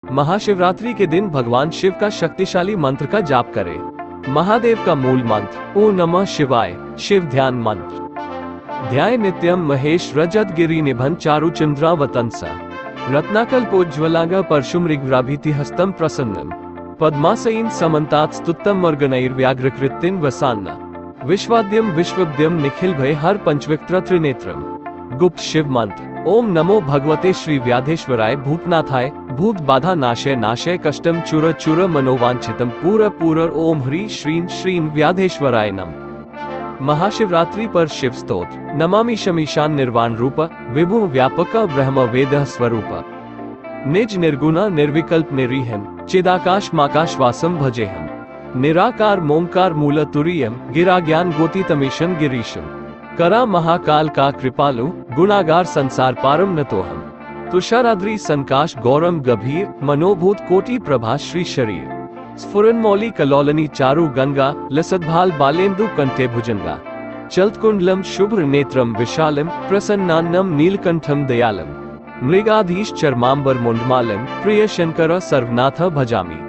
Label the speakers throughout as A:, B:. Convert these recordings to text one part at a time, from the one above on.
A: महाशिवरात्रि के दिन भगवान शिव का शक्तिशाली मंत्र का जाप करें। महादेव का मूल मंत्र ओम नमः शिवाय। शिव ध्यान मंत्र। ध्याय नित्यम महेश रजत गिरि निभन चारु चंद्रावतंसा रत्नाकल्पोज्ज्वलांग परशुमृगव्राभीति हस्तम प्रसन्नम पद्मासईन समन्तात स्तुत्तम मर्गनैर्व्याघ्रकृतिन वसान्ना विश्वाद्यम विश्वद्यम निखिल भय हर पंचविक्त्र त्रिनेत्रम। गुप्त शिव मंत्र। ओम नमो भगवते श्री व्याधेश्वराय भूतनाथाय भूत बाधा नाशय नाशय कष्टम चुर चुर मनोवांछितम पूर पूर। ओम ह्रीं श्रीं श्रीं व्याधेश्वराय नमः। महाशिवरात्रि पर शिव स्तोत्र। नमामि शमीशान निर्वाण रूप विभु व्यापक ब्रह्म वेद स्वरूप निज निर्गुण निर्विकल्प निरीहम चिदाकाश माकाशवासम भजेहम निराकार मोंकार मूल तुरीयम गिरा ज्ञान गोति तमीशन गिरीशम करा महाकाल का कृपालु गुणागार संसार पारम नतोहम तुषाराद्रि संकाश गौरम गभीर मनोभूत कोटि प्रभा श्री शरीर स्फुरन मौली कलोलनी चारु गंगा लसद्भाल बालेन्दु कंठे भुजंगा चलत्कुंडलम शुभ्र नेत्रम विशालम प्रसन्नान्नम नीलकंठम दयालम मृगाधीश चर्मांबर मुंडमालम प्रिय शंकर सर्वनाथ भजामि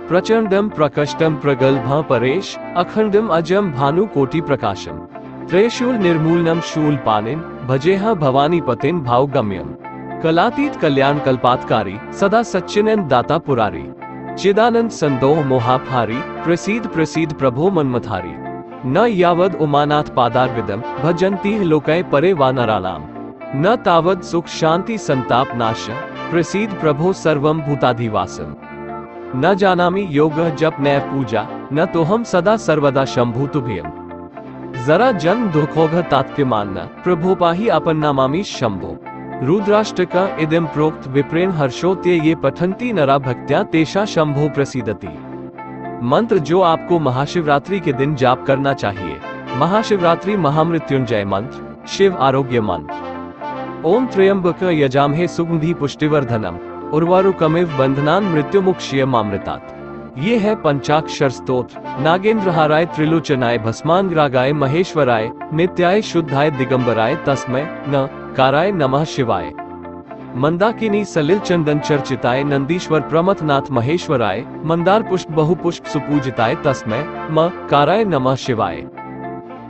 A: प्रचंडम प्रकष्टम प्रगल्भ परेश अखंडम अजम भानु कोटि प्रकाशम त्रेशूल निर्मूलनम शूल पानिन भजेह भवानी पतिन भावगम्यम कलातीत कल्याण कल्पातकारी सदा सच्चिनंद दाता पुरारी चिदानंद संदोह मोहापहारी प्रसीद प्रसीद प्रभो मनमथारी न यावद उमानाथ पादारविदम भजन्ति लोकै परे वानराणाम न तावद सुख शांति संताप नाश प्रसीद प्रभो सर्वम भूताधिवासम न जानामि योग जप नैव पूजा न तो हम सदा सर्वदा शंभु तुभ्यम जरा जन्म दुखोघ तात्प्य मानना प्रभु पाही अपन नामामि शंभो रुद्राष्टक इदम प्रोक्त विप्रेण हर्षोत्य ये पठन्ति नरा भक्त्या तेषा शंभो प्रसीदति। मंत्र जो आपको महाशिवरात्रि के दिन जाप करना चाहिए। महाशिवरात्रि महामृत्युंजय मंत्र। शिव आरोग्य मंत्र। ओम त्र्यंबक यजामहे सुगंधि पुष्टिवर्धनम उर्वारुकमिव बंधनान मृत्युमुक्षीयमामृतात्। ये है पंचाक्षर स्तोत्र। नागेंद्रहाराय त्रिलोचनाय भस्मांगरागाय महेश्वराय नित्याय शुद्धाय दिगंबराय तस्मै न काराय नमः शिवाय। मंदाकिनी सलिल चंदन चर्चिताय नंदीश्वर प्रमथनाथ महेश्वराय मंदार पुष्प बहुपुष्प सुपूजिताय तस्मै म काराय नमः शिवाय।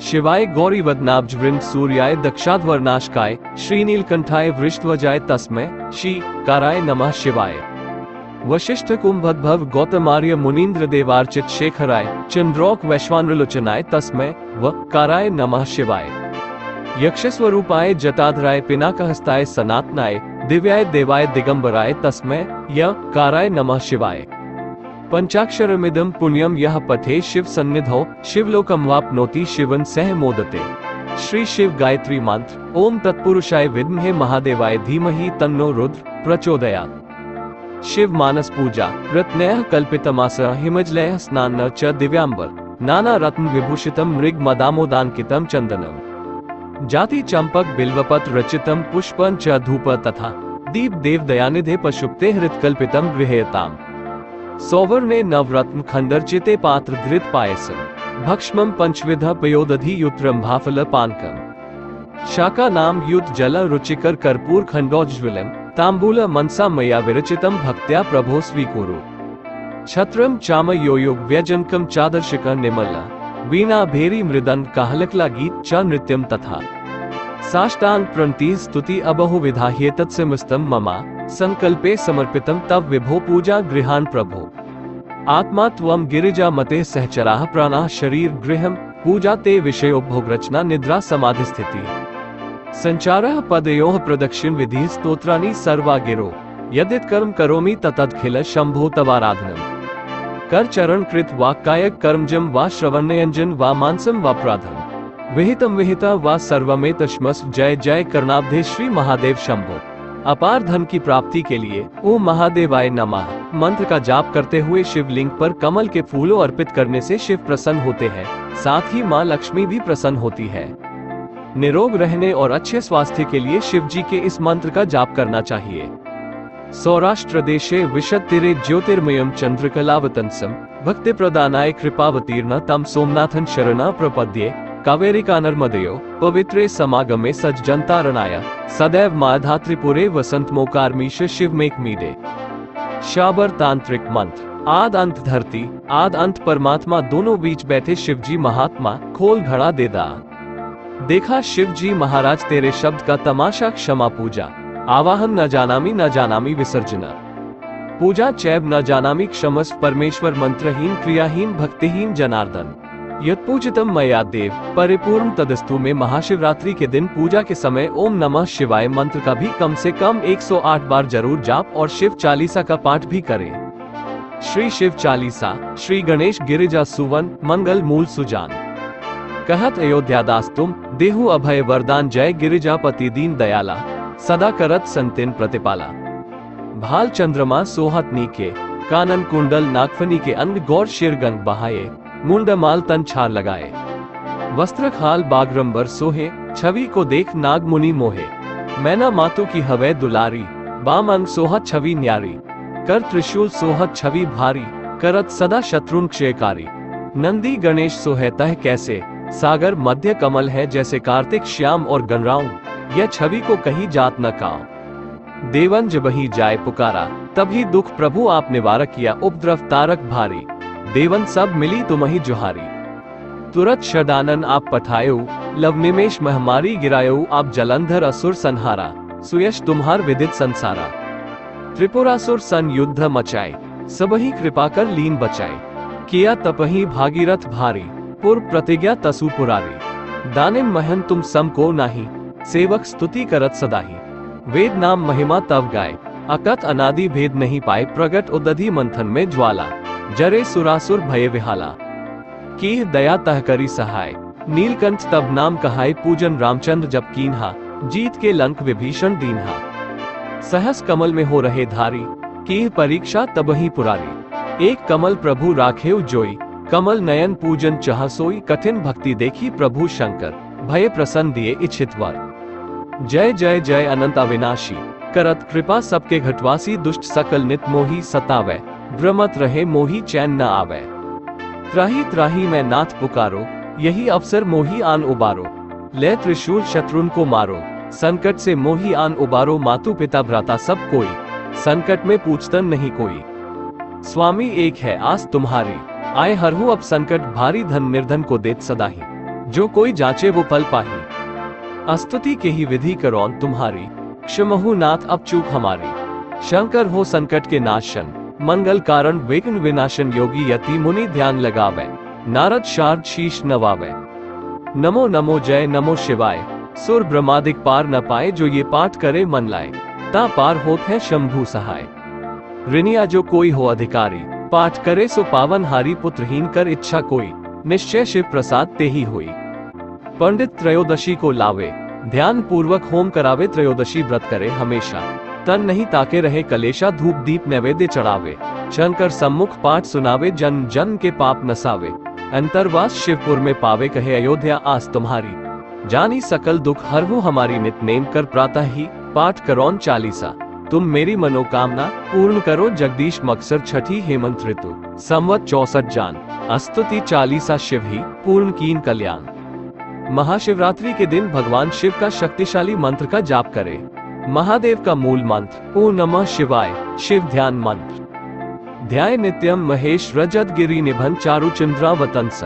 A: शिवाय गौरी वदनाब्ज वृंद सूर्याय दक्षाध्वरनाशकाय श्रीनीलकंठाय वृषध्वजाय तस्मै शी काराय नमः शिवाय। वशिष्ठ कुंभद्भव गौतमार्य मुनीन्द्र देवार्चित शेखराय चंद्रौक वैश्वानरलोचनाय तस्मै व काराय नमः शिवाय। यक्षस्वरूपाय जटाधराय पिनाकहस्ताय सनातनाय दिव्याय देवाय दिगंबराय तस्मै य काराय नमः शिवाय। पंचाक्षरमिदं पुण्यम यह पठे शिव सन्निधौ शिवलोकम वाप्नोति शिवन सह मोदते। श्री शिव गायत्री मंत्र। ओम तत्पुरुषाय विद्महे महादेवाय धीमहि तन्नो रुद्र प्रचोदयात्। शिव मानस पूजा। रत्नैः कल्पितमासः हिमजलैः स्नान च दिव्यांबर नाना रत्न विभूषितम मृग मदामोदांकितम चंदनम जाति चंपक बिल्वपत्र रचितम पुष्पं च धूप तथा दीप देव दयानिधे पशुप्ते हृत्कल्पितम गृह्यताम सौवर्णे नवरत्न खंडर्चिते पात्र धृत पायसम भक्ष्मं पंचविध पयोदधि युत्रम भाफल पानकम शाका नाम युत जल रुचिकर कर्पूर खंडोज्ज्वलम तांबूल मनसा मया विरचितम भक्त्या प्रभो स्वीकुरु छत्रम चाम योयोग व्यजनकम चादर्शिक निमला वीणा भेरी मृदंग काहलकला गीत च नृत्यम तथा साष्टांग प्रणति स्तुति अबहु विधाह्येतत्समस्तम ममा संकल्पे समर्पितम तव विभो पूजा गृहान प्रभो आत्मा त्वं गिरिजा मते सहचराः प्राणाः शरीर गृहम पूजा ते विषयो भोग रचना निद्रा समाधि स्थिति संचारः पदयोः प्रदक्षिण विधि स्तोत्राणि सर्वा गिरो यदित कर्म करोमि ततदखिल शंभो तवाराधनम कर चरण कृत वा कायक कर्मजम वा श्रवणयंजन वा मानसम वा प्राधम विहितम विहिता वा सर्वमेतश्मस जय जय कर्णाब्धे श्री महादेव शंभो। अपार धन की प्राप्ति के लिए ओम महादेवाय नमः मंत्र का जाप करते हुए शिवलिंग पर कमल के फूलों अर्पित करने से शिव प्रसन्न होते हैं। साथ ही मां लक्ष्मी भी प्रसन्न होती है। निरोग रहने और अच्छे स्वास्थ्य के लिए शिव जी के इस मंत्र का जाप करना चाहिए। सौराष्ट्र देशे विशत्तिरे ज्योतिर्मयम चंद्रकलावतंसम भक्ति प्रदानाय कृपावतीर्ण तम सोमनाथन शरणा प्रपद्ये कावेरिका नर्मदयो पवित्रे समागमे सज्जनतारणाय सदैव माधात्रिपुरे वसंत मोकारमीश शिव मेक मीडे। शाबर तांत्रिक मंत्र। आद अंत धरती आद अंत परमात्मा दोनों बीच बैठे शिवजी महात्मा, खोल घड़ा दे दा। देखा शिवजी महाराज तेरे शब्द का तमाशा, क्षमा पूजा आवाहन न जानामी विसर्जना। पूजा चैब न जानामी क्षमस परमेश्वर, मंत्रहीन क्रियाहीन भक्तिहीन जनार्दन। यत्पूजितम मया देव परिपूर्ण तदस्तु में महाशिवरात्रि के दिन पूजा के समय ओम नमः शिवाय मंत्र का भी कम से कम 108 बार जरूर जाप और शिव चालीसा का पाठ भी करें। श्री शिव चालीसा। श्री गणेश गिरिजा सुवन मंगल मूल सुजान। कहत अयोध्या दास तुम देहु अभय वरदान, जय गिरिजापति दीन दयाला, सदा करत संतिन प्रतिपाला। भाल चंद्रमा सोहत नीके, कानन कुंडल नागफनी के अंग, गौर शिर गंग बहाये, मुंड माल तन छार लगाए। वस्त्र खाल बागरंबर सोहे, छवि को देख नाग मुनि मोहे। मैना मातु की हवै दुलारी, बाम अंग सोहत छवि न्यारी। कर त्रिशूल सोहत छवि भारी, करत सदा शत्रुन क्षयकारी। नंदी गणेश सोहतः कैसे, सागर मध्य कमल है जैसे। कार्तिक श्याम और गणराऊ, यह छवि को कही जात न काओ। देवन जब ही जाय पुकारा, तभी दुख प्रभु आप निवारक किया। उपद्रव तारक भारी, देवन सब मिली तुम्हि जुहारी। तुरत षडानन आप पठायो, लव निमेश महामारी गिरायो। आप जलंधर असुर संहारा, सुयश तुम्हार विदित संसारा। त्रिपुरासुर सन युद्ध मचाए, सबही कृपा कर लीन बचाए। किया तपही भागीरथ भारी, पूर्व प्रतिज्ञा तसु पुरारी। दानिम महन तुम सम को नाही, सेवक स्तुति करत सदाही। वेद नाम महिमा तव गाय, अकत अनादि भेद नहीं पाए। प्रगट उदधि मंथन में ज्वाला, जरे सुरासुर भय विहाला। कीह दया तह करी सहाय, नीलकंठ तब नाम कहाय। पूजन रामचंद्र जब कीन्हा, जीत के लंक विभीषण दीन्हा। सहस कमल में हो रहे धारी, कीह परीक्षा तबही पुरारी। एक कमल प्रभु राखेउ जोई, कमल नयन पूजन चाह सोई। कठिन भक्ति देखी प्रभु शंकर, भय प्रसन्न दिए इच्छित वर। जय जय जय अनंत अविनाशी, करत कृपा सबके घटवासी। दुष्ट सकल नित मोही सतावे, भ्रमत रहे मोही चैन न आवे। त्राही त्राही मैं नाथ पुकारो, यही अवसर मोही आन उबारो। ले त्रिशूल शत्रुन को मारो, संकट से मोही आन उबारो। मातु पिता भ्राता सब कोई, संकट में पूछतन नहीं कोई। स्वामी एक है आस तुम्हारी, आए हरहु अब संकट भारी। धन निर्धन को देत सदाही, जो कोई जांचे वो पल पाही। अस्तुति के ही विधि करो तुम्हारी, क्षमहु नाथ अब चूक हमारी। शंकर हो संकट के नाशन, मंगल कारण विघ्न विनाशन। योगी यति मुनि ध्यान लगावे, नारद शारद शीश नवावे। नमो नमो जय नमो शिवाय, सुर ब्रह्मादिक पार न पाए। जो ये पाठ करे मन लाए, ता पार होत है शंभु सहाय। ऋणिया जो कोई हो अधिकारी, पाठ करे सो पावन हारी। पुत्रहीन कर इच्छा कोई, निश्चय शिव प्रसाद ते ही हुई। पंडित त्रयोदशी को लावे, ध्यान पूर्वक होम करावे। त्रयोदशी व्रत करे हमेशा, तन नहीं ताके रहे कलेशा। धूप दीप नैवेद्य चढ़ावे, शंकर सम्मुख पाठ सुनावे। जन जन के पाप नसावे, अंतरवास शिवपुर में पावे। कहे अयोध्या आस तुम्हारी, जानी सकल दुख हरहु हमारी। नित नेम कर प्रातः ही, पाठ करौन चालीसा। तुम मेरी मनोकामना पूर्ण करो। जगदीश मकसर छठी हेमंत ऋतु, संवत 64 जान। अस्तुति चालीसा शिव ही, पूर्ण कीन कल्याण। महाशिवरात्रि के दिन भगवान शिव का शक्तिशाली मंत्र का जाप करें। महादेव का मूल मंत्र ओम नमः शिवाय, शिव ध्यान मंत्र। ध्याय नित्यम महेश रजत गिरि निभन चारु चंद्रावतंस।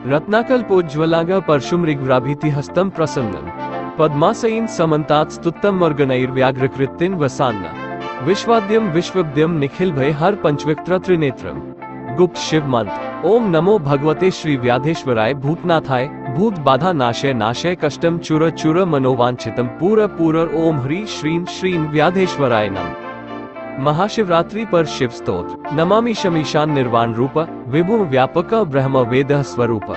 A: रत्नाकल्पोज्ज्वलांग परशुम ऋग्भ्राभीति हस्तम प्रसन्नम। पद्मासईन समन्तात स्तुत्तम वर्गनैर्व्याघ्रकृतिन वसान्न। विश्वाद्यम विश्वव्यम निखिल भय हर पंचविक्त्र त्रिनेत्रम। गुप्त शिव मंत्र ओम नमो भगवते श्री व्याधेश्वराय भूतनाथाय। भूत बाधा नाशय नाशय कष्टम चुर चुर मनोवांछितम पूर पूर। ओम ह्रीं श्रीं श्रीं व्याधेश्वराय नमः। महाशिवरात्रि पर शिव स्तोत्र नमामि शमीशान निर्वाण रूप। विभु व्यापक ब्रह्म वेद स्वरूप।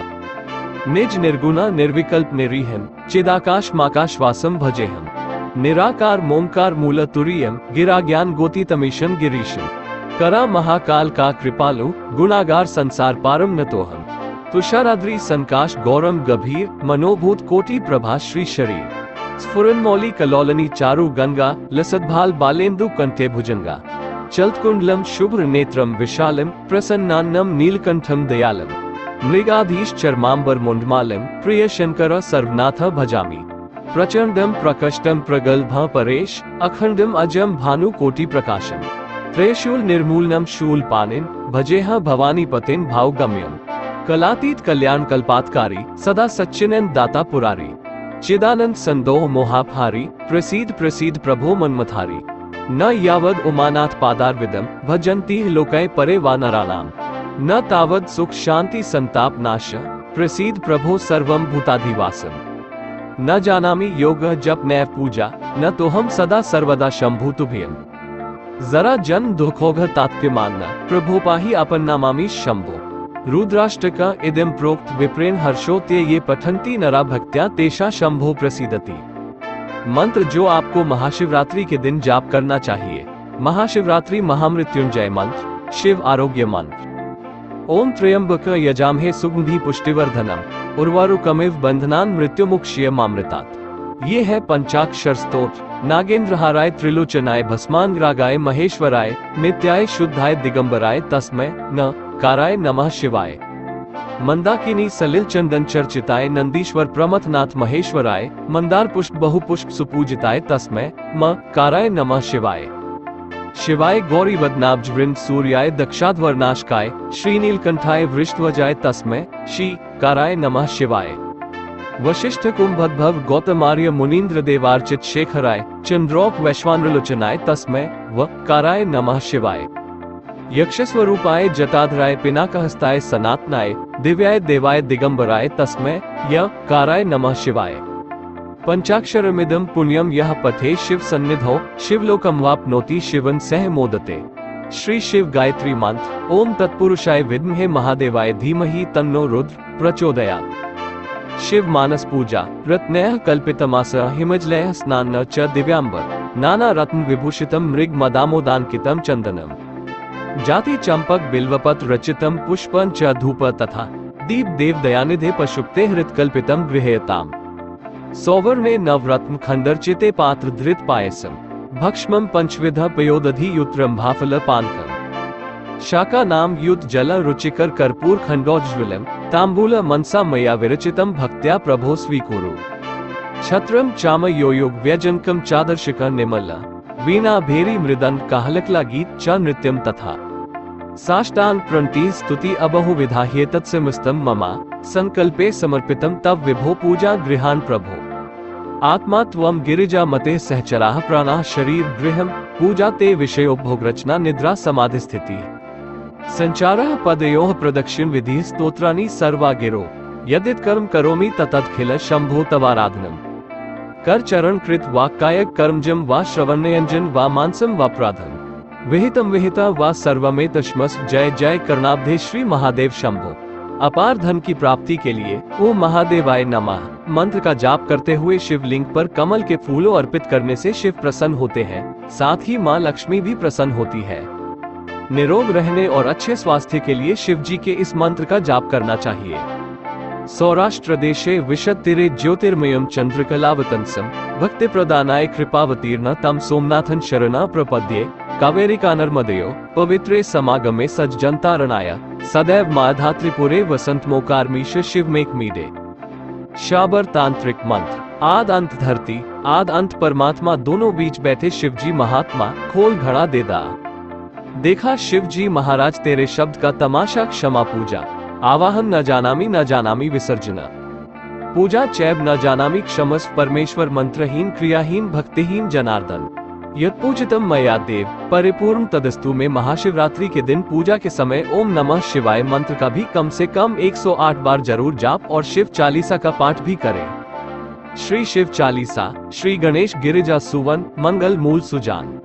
A: निज निर्गुणा निर्विकल्प निरीहम। चिदाकाश माकाश वासम भजेहम। निराकार मोमकार मूल तुरीयम। गिरा ज्ञान गोती तमीशम गिरीशम। करा महाकाल का कृपालु। गुणागार संसार पारम नतोहम। तुषाराद्रि संकाश गौरम गभीर। मनोभूत कोटि प्रभा श्री शरीर। स्फुरन्मौली कलोलनी चारु गंगा। लसद्भाल बालेन्दु कंठे भुजंगा। चलत्कुंडलम शुभ्र नेत्रम विशालम। प्रसन्नान्नम नीलकंठम दयालम। मृगाधीश चर्मांबर मुंडमालम। प्रिय शंकर सर्वनाथ भजामि। प्रचंडम प्रकष्टम प्रगल्भ परेश। अखंडम अजम भानु कोटि प्रकाशम। त्रेशूल निर्मूलनम शूल पानिन भजेह भवानी पतिन भावगम्यम कलातीत कल्याण कल्पातकारी सदा सच्चिनंद दाता पुरारी चिदानंद संदोह मोहापहारी प्रसीद प्रसीद प्रभो मनमथारी न यावद उमानाथ पादारविदम भजन्ति लोकै परे वा नराणाम न तावद सुख शांति संताप नाश प्रसीद प्रभो सर्वम भूताधिवासम न जानामि योग जप नैव पूजा न तो हम सदा सर्वदा शंभु तुभ्यम जरा जन दुखोघ तात्व्य मानना प्रभु पाही अपन नामामि शंभो रुद्राष्टक इदम प्रोक्त विप्रेण हर्षोत्य ये पठंती नरा भक्त्या तेषा शंभो प्रसीदति। मंत्र जो आपको महाशिवरात्रि के दिन जाप करना चाहिए। महाशिवरात्रि महामृत्युंजय मंत्र, शिव आरोग्य मंत्र। ओम त्र्यंबक यजामहे सुगंधि पुष्टिवर्धनम उर्वारुकमिव बंधनान मृत्युमुक्षयमामृतात्। ये है पंचाक्षर स्तोत्र। नागेंद्रहाराय त्रिलोचनाय भस्मांगरागाय महेश्वराय नित्याय शुद्धाय दिगंबराय तस्मै न काराय नमः शिवाय। मंदाकिनी सलिल चंदन चर्चिताय नंदीश्वर प्रमथनाथ महेश्वराय मंदार पुष्प बहुपुष्प सुपूजिताय तस्मै म काराय नमः शिवाय। शिवाय गौरी वदनाब्ज वृंद सूर्याय दक्षाध्वरनाशकाय श्रीनीलकंठाय वृषध्वजाय तस्मै शी काराय नमः शिवाय। वशिष्ठ कुंभद्भव गौतमार्य मुनीन्द्र देवार्चित शेखराय चंद्रोक वैश्वानरलोचनाय तस्मै व काराय नमः शिवाय। यक्षस्वरूपाय जटाधराय पिनाकहस्ताय सनातनाय दिव्याय देवाय दिगंबराय तस्मै य काराय नमः शिवाय। पंचाक्षरमिदं पुण्यम यह पठे शिव सन्निधौ शिवलोकम वाप्नोति शिवन सह मोदते। श्री शिव गायत्री मंत्र। ओम तत्पुरुषाय विद्महे महादेवाय धीमहि तन्नो रुद्र प्रचोदयात्। शिव मानस पूजा। रत्नैः कल्पितमास हिमजलैः स्नान च दिव्यांबर नाना रत्न विभूषितम मृग मदामोदांकितम चंदनम जाति चंपक बिल्वपत्र रचितम पुष्पं च धूप तथा दीप देव दयानिधे पशुक्ते हृत कल्पितम गृह्यताम। सौवर्णे नवरत्न खंडरचिते पात्र धृत पायसम भक्ष्मं पंचविध पयोदधि युत्रम भाफल पानकम शाका नाम युत जल रुचिकर कर्पूर खंडोज्ज्वलम तांबूल मनसा मया विरचितम भक्त्या प्रभो स्वीकुरु। छत्रम चाम योयुग व्यजनकम चादर्शिक निमल वीणा भेरी मृदंग काहलकला गीत च नृत्यम तथा साष्टांग प्रणति स्तुति अबहु विधा ह्येतत्समस्तम ममा संकल्पे समर्पितम तव विभो पूजा गृहान प्रभो। आत्मा त्वं गिरिजा मते सहचराः प्राणाः शरीर गृहम पूजा ते विषयोपभोग रचना निद्रा समाधि स्थिति संचारः पदयोः प्रदक्षिण विधि स्तोत्राणि सर्वा गिरो यदित कर्म करोमि ततत्खिल शंभो तवाराधनम। कर चरण कृत वाक्कायक कर्मजम वा श्रवणयंजन वा मानसम वा प्राधम विहितम विहिता वा सर्वमेतश्मस जय जय कर्णाब्धे श्री महादेव शंभो। अपार धन की प्राप्ति के लिए ओम महादेवाय नमः मंत्र का जाप करते हुए शिवलिंग पर कमल के फूलों अर्पित करने से शिव प्रसन्न होते हैं, साथ ही मां लक्ष्मी भी प्रसन्न होती है। निरोग रहने और अच्छे स्वास्थ्य के लिए शिव जी के इस मंत्र का जाप करना चाहिए। सौराष्ट्र देशे विशत्तिरे ज्योतिर्मयम चंद्रकलावतंसम भक्ति प्रदानाय कृपावतीर्ण तम सोमनाथन शरणा प्रपद्ये कावेरिका नर्मदयो पवित्रे समागमे सज्जनतारणाय सदैव माधात्रिपुरे वसंतमोकारमीश शिवमेक मीडे। शाबर तांत्रिक मंत्र। आद अंत धरती आद अंत परमात्मा दोनों बीच बैठे शिवजी महात्मा खोल घड़ा दे दा। देखा शिवजी महाराज तेरे शब्द का तमाशा क्षमा पूजा आवाहन न जानामी विसर्जना पूजा चैब न जानामी क्षमस परमेश्वर मंत्रहीन क्रियाहीन भक्तिहीन जनार्दन यत्पूजितम मया देव परिपूर्ण तदस्तु में महाशिवरात्रि के दिन पूजा के समय ओम नमः शिवाय मंत्र का भी कम से कम 108 बार जरूर जाप और शिव चालीसा का पाठ भी करें। श्री शिव चालीसा। श्री गणेश गिरिजा सुवन मंगल मूल सुजान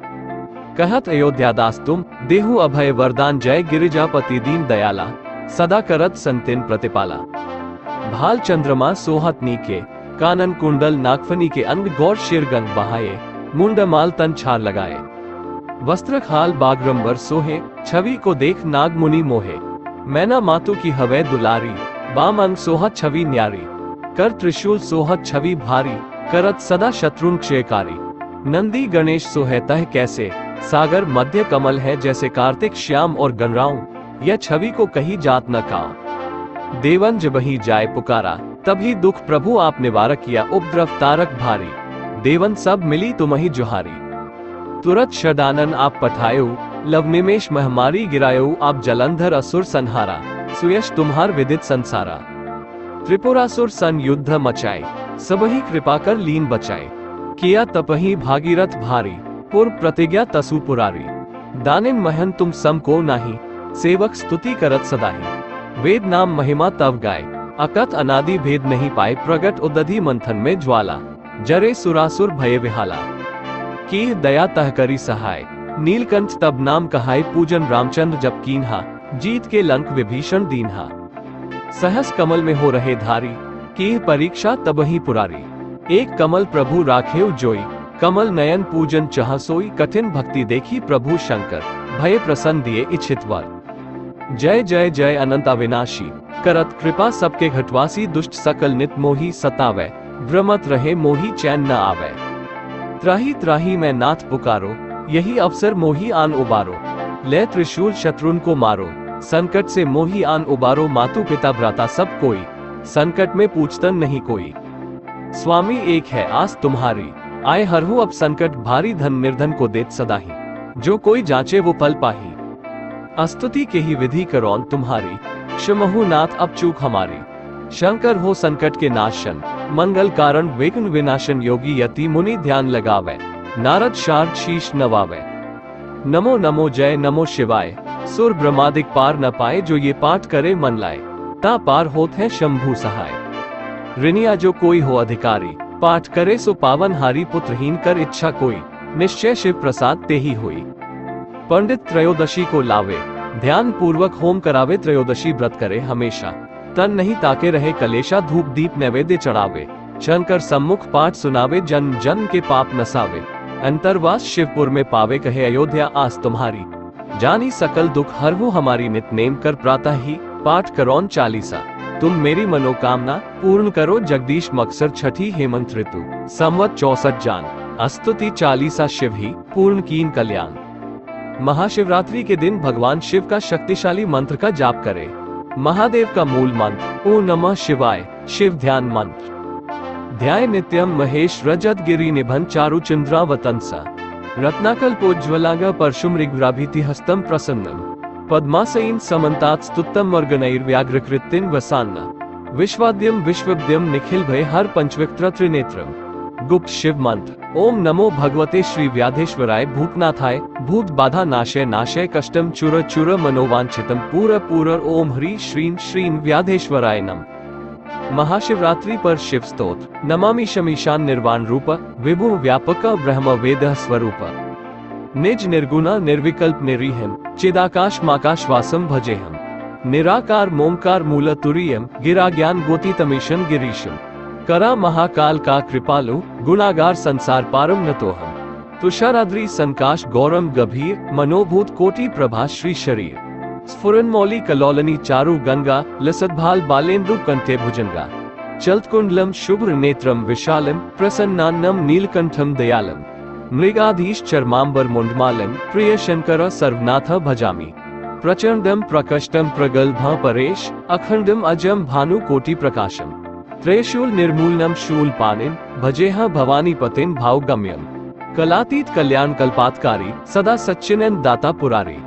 A: कहत अयोध्या दास तुम देहु अभय वरदान जय गिरिजापति दीन दयाला सदा करत संतिन प्रतिपाला। भाल चंद्रमा सोहत नीके कानन कुंडल नागफनी के अंग गौर शिरगंग बहाये मुंडमाल तन छार लगाए। वस्त्र खाल बागरंबर सोहे छवि को देख नाग मुनि मोहे। मैना मातु की हवै दुलारी बाम अंग सोहत छवि न्यारी कर त्रिशूल सोहत छवि भारी करत सदा शत्रुन क्षयकारी। नंदी गणेश सोहतः कैसे सागर मध्य कमल है जैसे कार्तिक श्याम और गणराऊ यह छवि को कही जात न काओ। देवन जब ही जाय पुकारा तभी दुख प्रभु आप निवारक किया उपद्रव तारक भारी। देवन सब मिली तुम्हि जुहारी तुरत शदानन आप पठायो लवनिमेश महामारी गिरायो आप जलंधर असुर संहारा, सुयश तुम्हार विदित संसारा। त्रिपुरासुर सन युद्ध मचाए, सबही कृपा कर लीन बचाए। किया तपही भागीरथ भारी, पूर्व प्रतिज्ञा तसु पुरारी। दानिन महन तुम सम को नाही, सेवक स्तुति करत सदाही। वेद नाम महिमा तव गाय, अकत अनादि भेद नहीं पाए। प्रगट उदधि मंथन में ज्वाला, जरे सुरासुर भय विहाला। की दया तह करी सहाय, नीलकंठ तब नाम कहाय। पूजन रामचंद्र जब कीन्हा, जीत के लंक विभीषण दीन्हा। सहस कमल में हो रहे धारी, की परीक्षा तबही पुरारी। एक कमल प्रभु राखेउ जोई, कमल नयन पूजन चाह सोई। कठिन भक्ति देखी प्रभु शंकर, भय प्रसन्न दिए इच्छित वर। जय जय जय अनंत अविनाशी, करत कृपा सबके घटवासी। दुष्ट सकल नित मोही सतावे, भ्रमत रहे मोही चैन न आवे। त्राही त्राही मैं नाथ पुकारो, यही अवसर मोही आन उबारो। ले त्रिशूल शत्रुन को मारो, संकट से मोही आन उबारो। मातु पिता भ्राता सब कोई, संकट में पूछतन नहीं कोई। स्वामी एक है आस तुम्हारी, आए हरहु अब संकट भारी। धन निर्धन को देत सदाही, जो कोई जांचे वो फल पाही। अस्तुति के ही विधि करौन तुम्हारी, क्षमहु नाथ अब चूक हमारी। शंकर हो संकट के नाशन, मंगल कारण विघ्न विनाशन। योगी यति मुनि ध्यान लगावे, नारद शारद शीश नवावे। नमो नमो जय नमो शिवाय, सुर ब्रह्मादिक पार न पाए। जो ये पाठ करे मन लाए, ता पार होत है शंभु सहाय। ऋणिया जो कोई हो अधिकारी, पाठ करे सो पावन हारी। पुत्रहीन कर इच्छा कोई, निश्चय शिव प्रसाद ते ही होई। पंडित त्रयोदशी को लावे, ध्यान पूर्वक होम करावे। त्रयोदशी व्रत करे हमेशा, तन नहीं ताके रहे कलेशा। धूप दीप नैवेद्य चढ़ावे, शंकर सम्मुख पाठ सुनावे। जन जन के पाप नसावे, अंतरवास शिवपुर में पावे। कहे अयोध्या आस तुम्हारी, जानी सकल दुख हरहु हमारी। नित नेम कर प्रातः ही, पाठ करौन चालीसा। तुम मेरी मनोकामना पूर्ण करो। जगदीश मकसर छठी हेमंत ऋतु, संवत 64 जान। अस्तुति चालीसा शिव ही, पूर्ण कीन कल्याण। महाशिवरात्रि के दिन भगवान शिव का शक्तिशाली मंत्र का जाप करें। महादेव का मूल मंत्र ओम नमः शिवाय, शिव ध्यान मंत्र। ध्याय नित्यम महेश रजत गिरि निभन चारु चंद्रावतंसा। रत्नाकल्पोज्ज्वलांग परशुमृग्भ्राभीति हस्तम प्रसन्नम। पद्मासईन समन्तात स्तुत्तम मर्गनैर्व्याघ्रकृतिन वसान्न। विश्वाद्यम विश्वद्यम निखिल भय हर पंचविक्त्र त्रिनेत्रम। गुप्त शिव मंत्र ओम नमो भगवते श्री व्याधेश्वराय भूतनाथाय। भूत बाधा नाशय नाशय कष्टम चुर चुर मनोवांछितम पूर पूर। ओम ह्रीं श्रीं श्रीं व्याधेश्वराय नम। महाशिवरात्रि पर शिव स्तोत्र नमामि शमीशान निर्वाण रूप। विभु व्यापक ब्रह्म वेद स्वरूप। निज निर्गुण निर्विकल्प निरीहम, चिदाकाश माकाश वासम भजेहम। निराकार मोमकार मूल तुरीयम, गिरा ज्ञान गोती तमीशन गिरीशम। करा महाकाल का कृपालु, गुणागार संसार पारम नतोहम। तुषाराद्रि संकाश गौरम गभीर, मनोभूत कोटि प्रभा श्री शरीर। स्फुरन मौली कलोलनी चारु गंगा, लसद्भाल बालेन्द्रु कंठे भुजंगा। चलत्कुंडलम शुभ्र नेत्रम विशालम, प्रसन्नान्नम नीलकंठम दयालम। मृगाधीश चर्मांबर मुंडमालम, प्रिय शंकर सर्वनाथ भजामि। प्रचंडम प्रकष्टम प्रगल्भ परेश, अखंडम अजम भानु कोटि प्रकाशम। त्रयशूल निर्मूलनम शूल पानिन, भजेह भवानी पतिन भावगम्यम। कलातीत कल्याण कल्पातकारी, सदा सच्चिनंद दाता पुरारी।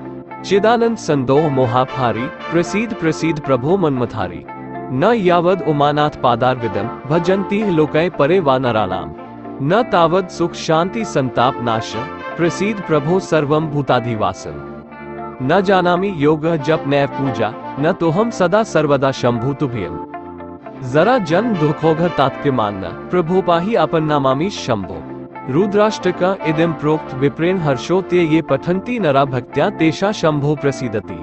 A: चिदानंद संदोह मोहापहारी, प्रसीद प्रसीद प्रभो मनमथारी। न यावद उमानाथ पादारविदम, भजन्ति लोकै परे वा नराणाम। न तावद सुख शांति संताप नाश, प्रसीद प्रभो सर्वम भूताधिवासम। न जानामि योग जप नैव पूजा, न तो हम सदा सर्वदा शंभु तुभ्यम। जरा जन दुखोघ तात्क्य मानना, प्रभु पाही अपन नामामि शंभो। रुद्राष्टक इदम प्रोक्त विप्रेन हर्षोत्य ये पठन्ति नरा भक्त्या तेषा शंभो प्रसीदति।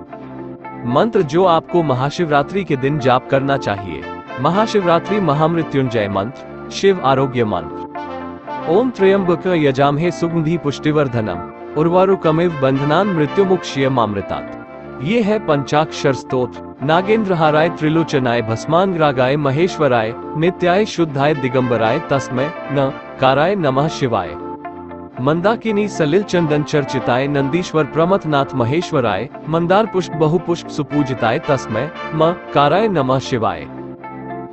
A: मंत्र जो आपको महाशिवरात्रि के दिन जाप करना चाहिए। महाशिवरात्रि महामृत्युंजय मंत्र, शिव आरोग्य मंत्र। ओम त्र्यंबक यजामहे सुगंधि पुष्टिवर्धनम, उर्वारुकमिव बंधनान मृत्युमुक्षयमामृतात्। ये है पंचाक्षर स्तोत्र। नागेंद्रहाराय त्रिलोचनाय भस्मांग्रागाय महेश्वराय नित्याय शुद्धाय दिगंबराय तस्मै न काराय नमः शिवाय। मंदाकिनी सलिल चंदन चर्चिताय नंदीश्वर प्रमथनाथ महेश्वराय मंदार पुष्प बहुपुष्प सुपूजिताय तस्मै म काराय नमः शिवाय।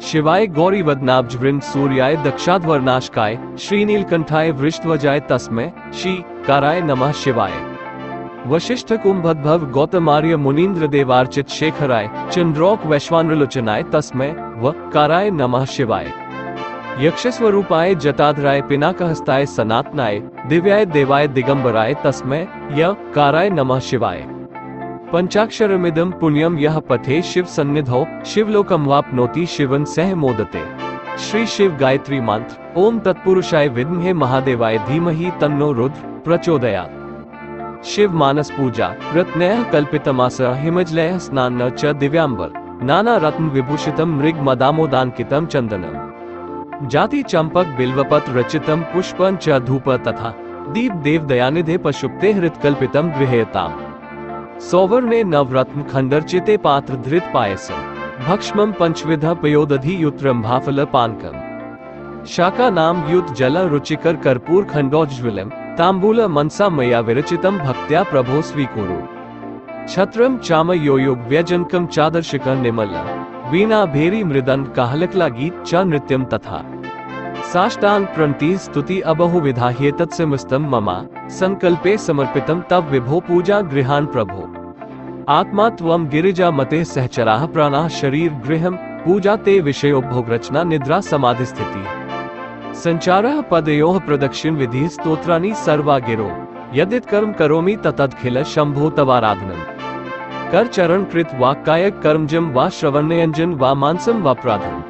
A: शिवाय गौरी वदनाब्ज वृंद सूर्याय दक्षाध्वरनाशकाय श्रीनीलकंठाय वृषध्वजाय तस्मै शी काराय नमः शिवाय। वशिष्ठ कुंभोद्भव गौतमार्य मुनीन्द्र देवार्चित शेखराय चंद्रौक वैश्वानरलोचनाय तस्मै व काराय नमः शिवाय। यक्षस्वरूपाय जटाधराय पिनाकहस्ताय सनातनाय दिव्याय देवाय दिगंबराय तस्मै य काराय नमः शिवाय। पंचाक्षरमिदं पुण्यम यह पठे शिव सन्निधौ शिवलोकमवाप्नोति शिवं सह मोदते। श्री शिव गायत्री मंत्र। ओम तत्पुरुषाय विद्महे महादेवाय धीमहि तन्नो रुद्र प्रचोदयात्। शिव मानस पूजा। रत्नैः कल्पितमासः हिमजलैः स्नान च दिव्यांबर नाना रत्न विभूषितम मृग मदामोदांकितम चंदनम जाति चंपक बिल्वपत्र रचितम पुष्पं च धूप तथा दीप देव दयानिधे पशुप्ते हृत्कल्पितम गृह्यताम्। सौवर्णे नवरत्न खंडर्चिते पात्र धृत पायसम भक्ष्मं पंचविध पयोदधि युत्रम भाफल पानकम शाका नाम युत जल रुचिकर कर्पूर खंडोज्ज्वलम तांबूल मनसा मया विरचितम भक्त्या प्रभो स्वीकुरु। छत्रम चाम योयुग व्यजनकम चादर्शिक निमल वीणा भेरी मृदंग काहलकला गीत च नृत्यम तथा साष्टांग प्रणति स्तुति अबहु विधाह्ये तत्समस्तम ममा संकल्पे समर्पितम तव विभो पूजा गृहान प्रभो। आत्मा त्वं गिरिजा मते सहचराः प्राणाः शरीर गृहम पूजा ते विषयो भोगरचना निद्रा समाधि स्थिति संचारः पदयोः प्रदक्षिण विधि स्तोत्राणि सर्वा गिरो यदित कर्म करोमि ततदखिल शंभो तवाराधनम। कर चरण कृत वा कायक कर्मजम वा श्रवणयंजन वा मानसम वा प्राधम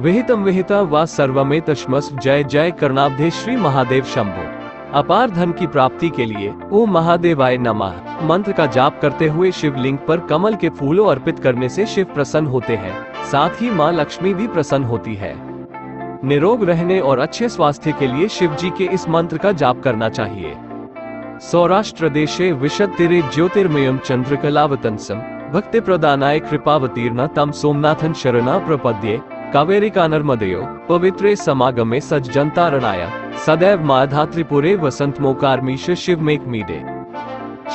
A: विहितम विहिता वा सर्वमेतश्मस। जय जय कर्णाब्धे श्री महादेव शंभो। अपार धन की प्राप्ति के लिए ओम महादेवाय नमः मंत्र का जाप करते हुए शिवलिंग पर कमल के फूलों अर्पित करने से शिव प्रसन्न होते हैं, साथ ही मां लक्ष्मी भी प्रसन्न होती है। निरोग रहने और अच्छे स्वास्थ्य के लिए शिव जी के इस मंत्र का जाप करना चाहिए। सौराष्ट्र देशे विशद्तिरे ज्योतिर्मयम चंद्रकलावतंसम भक्ति प्रदानाय कृपावतीर्ण तम सोमनाथन शरणा प्रपद्ये कावेरिका नर्मदयो पवित्रे समागमे सज्जनतारणाय सदैव माधात्रिपुरे वसंत मोकारमीश शिव मेक मीडे।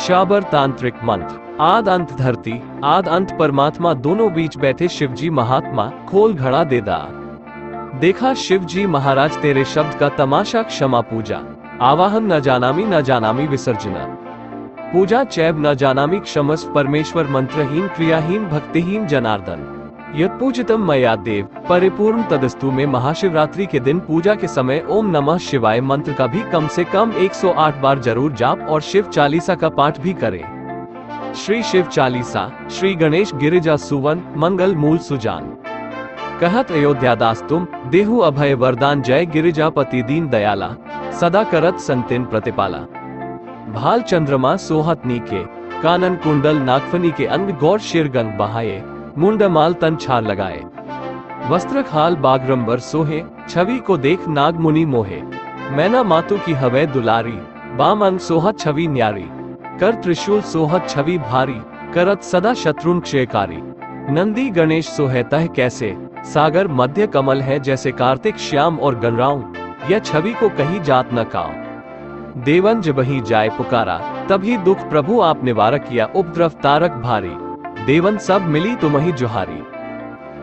A: शाबर तांत्रिक मंत्र। आद अंत धरती आद अंत परमात्मा दोनों बीच बैठे शिवजी महात्मा खोल घड़ा दे दा। देखा शिवजी महाराज तेरे शब्द का तमाशा क्षमा पूजा आवाहन न जानामी विसर्जना पूजा चैब न जानामी क्षमस परमेश्वर मंत्रहीन क्रियाहीन भक्तिहीन जनार्दन यत्पूजितम मया देव परिपूर्ण तदस्तु में महाशिवरात्रि के दिन पूजा के समय ओम नमः शिवाय मंत्र का भी कम से कम 108 बार जरूर जाप और शिव चालीसा का पाठ भी करें। श्री शिव चालीसा। श्री गणेश गिरिजा सुवन मंगल मूल सुजान कहत अयोध्यादास तुम देहु अभय वरदान जय गिरिजापति दीन दयाला सदा करत संतिन प्रतिपाला। भाल चंद्रमा सोहत नीके कानन कुंडल नागफनी के अंग गौर शिरगंग बहाये मुंडमाल तन छार लगाए वस्त्र खाल बागरंबर सोहे छवि को देख नाग मुनि मोहे। मैना मातु की हवै दुलारी बाम अंग सोहत छवि न्यारी कर त्रिशूल सोहत छवि भारी करत सदा शत्रुन क्षयकारी। नंदी गणेश सोहतः कैसे सागर मध्य कमल है जैसे कार्तिक श्याम और गणराव यह छवि को कहीं जात न काओ। देवन जब ही जाय पुकारा तभी दुख प्रभु आप निवारक किया उपद्रव तारक भारी देवन सब मिली तुम्हि जुहारी।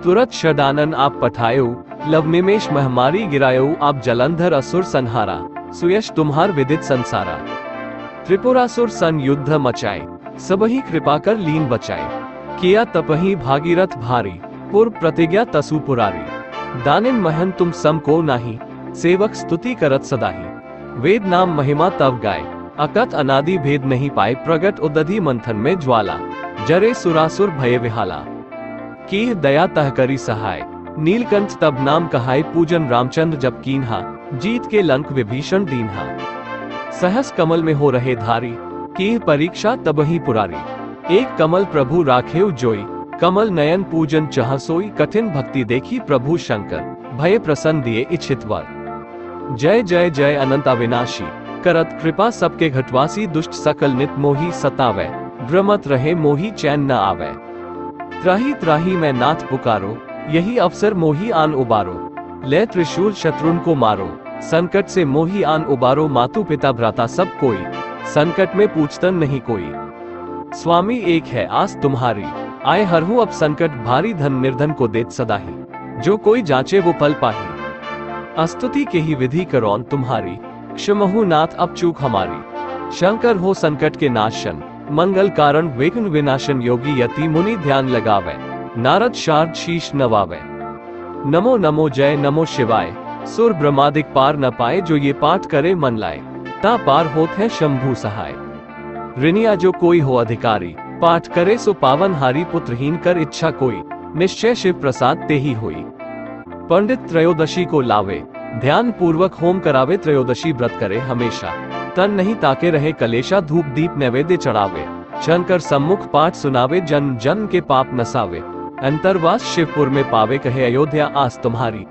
A: तुरत शदानन आप पठायो लव निमेश महमारी गिरायो आप जलंधर असुर संहारा सुयश तुम्हार विदित संसारा। त्रिपुरासुर सन युद्ध मचाए सबही कृपा कर लीन बचाए किया तपही भागीरथ भारी पूर्व प्रतिज्ञा तसु पुरारी। दानिन महन तुम सम को नाही सेवक स्तुति करत सदाही वेद नाम महिमा तव गाय अकत अनादि भेद नहीं पाए प्रगट उदधि मंथन में ज्वाला जरे सुरासुर भय विहाला। की दया तह करी सहाय नीलकंठ तब नाम कहाय पूजन रामचंद्र जब कीन्हा जीत के लंक विभीषण दीन्हा। सहस कमल में हो रहे धारी की परीक्षा तबही पुरारी। एक कमल प्रभु राखेव जोई कमल नयन पूजन चाह सोई कठिन भक्ति देखी प्रभु शंकर भय प्रसन्न दिए इच्छित वर। जय जय जय अनंत अविनाशी करत कृपा सबके घटवासी दुष्ट सकल नित मोही सतावे भ्रमत रहे मोही चैन न आवे। त्राही त्राही मैं नाथ पुकारो यही अवसर मोही आन उबारो ले त्रिशूल शत्रुन को मारो संकट से मोही आन उबारो मातु पिता भ्राता सब कोई संकट में पूछतन नहीं कोई। स्वामी एक है आस तुम्हारी आए हरहु अब संकट भारी धन निर्धन को देत सदाही जो कोई जांचे वो पल पाही। अस्तुति के ही विधि करौन तुम्हारी क्षमहु नाथ अब चूक हमारी शंकर हो संकट के नाशन मंगल कारण विघ्न विनाशन योगी यति मुनि ध्यान लगावे, नारद शारद शीश नवावे। नमो नमो जय नमो शिवाय, सुर ब्रह्मादिक पार न पाए, जो ये पाठ करे मन लाए, ता पार होत है शंभु सहाय। ऋणिया जो कोई हो अधिकारी, पाठ करे सो पावन हारी, पुत्रहीन कर इच्छा कोई, निश्चय शिव प्रसाद ते ही होई। पंडित त्रयोदशी को लावे, ध्यान पूर्वक होम करावे, त्रयोदशी व्रत करे हमेशा, तन नहीं ताके रहे कलेशा, धूप दीप नैवेद्य चढ़ावे, छन कर सम्मुख पाठ सुनावे, जन जन के पाप नसावे, अंतरवास शिवपुर में पावे, कहे अयोध्या आस तुम्हारी,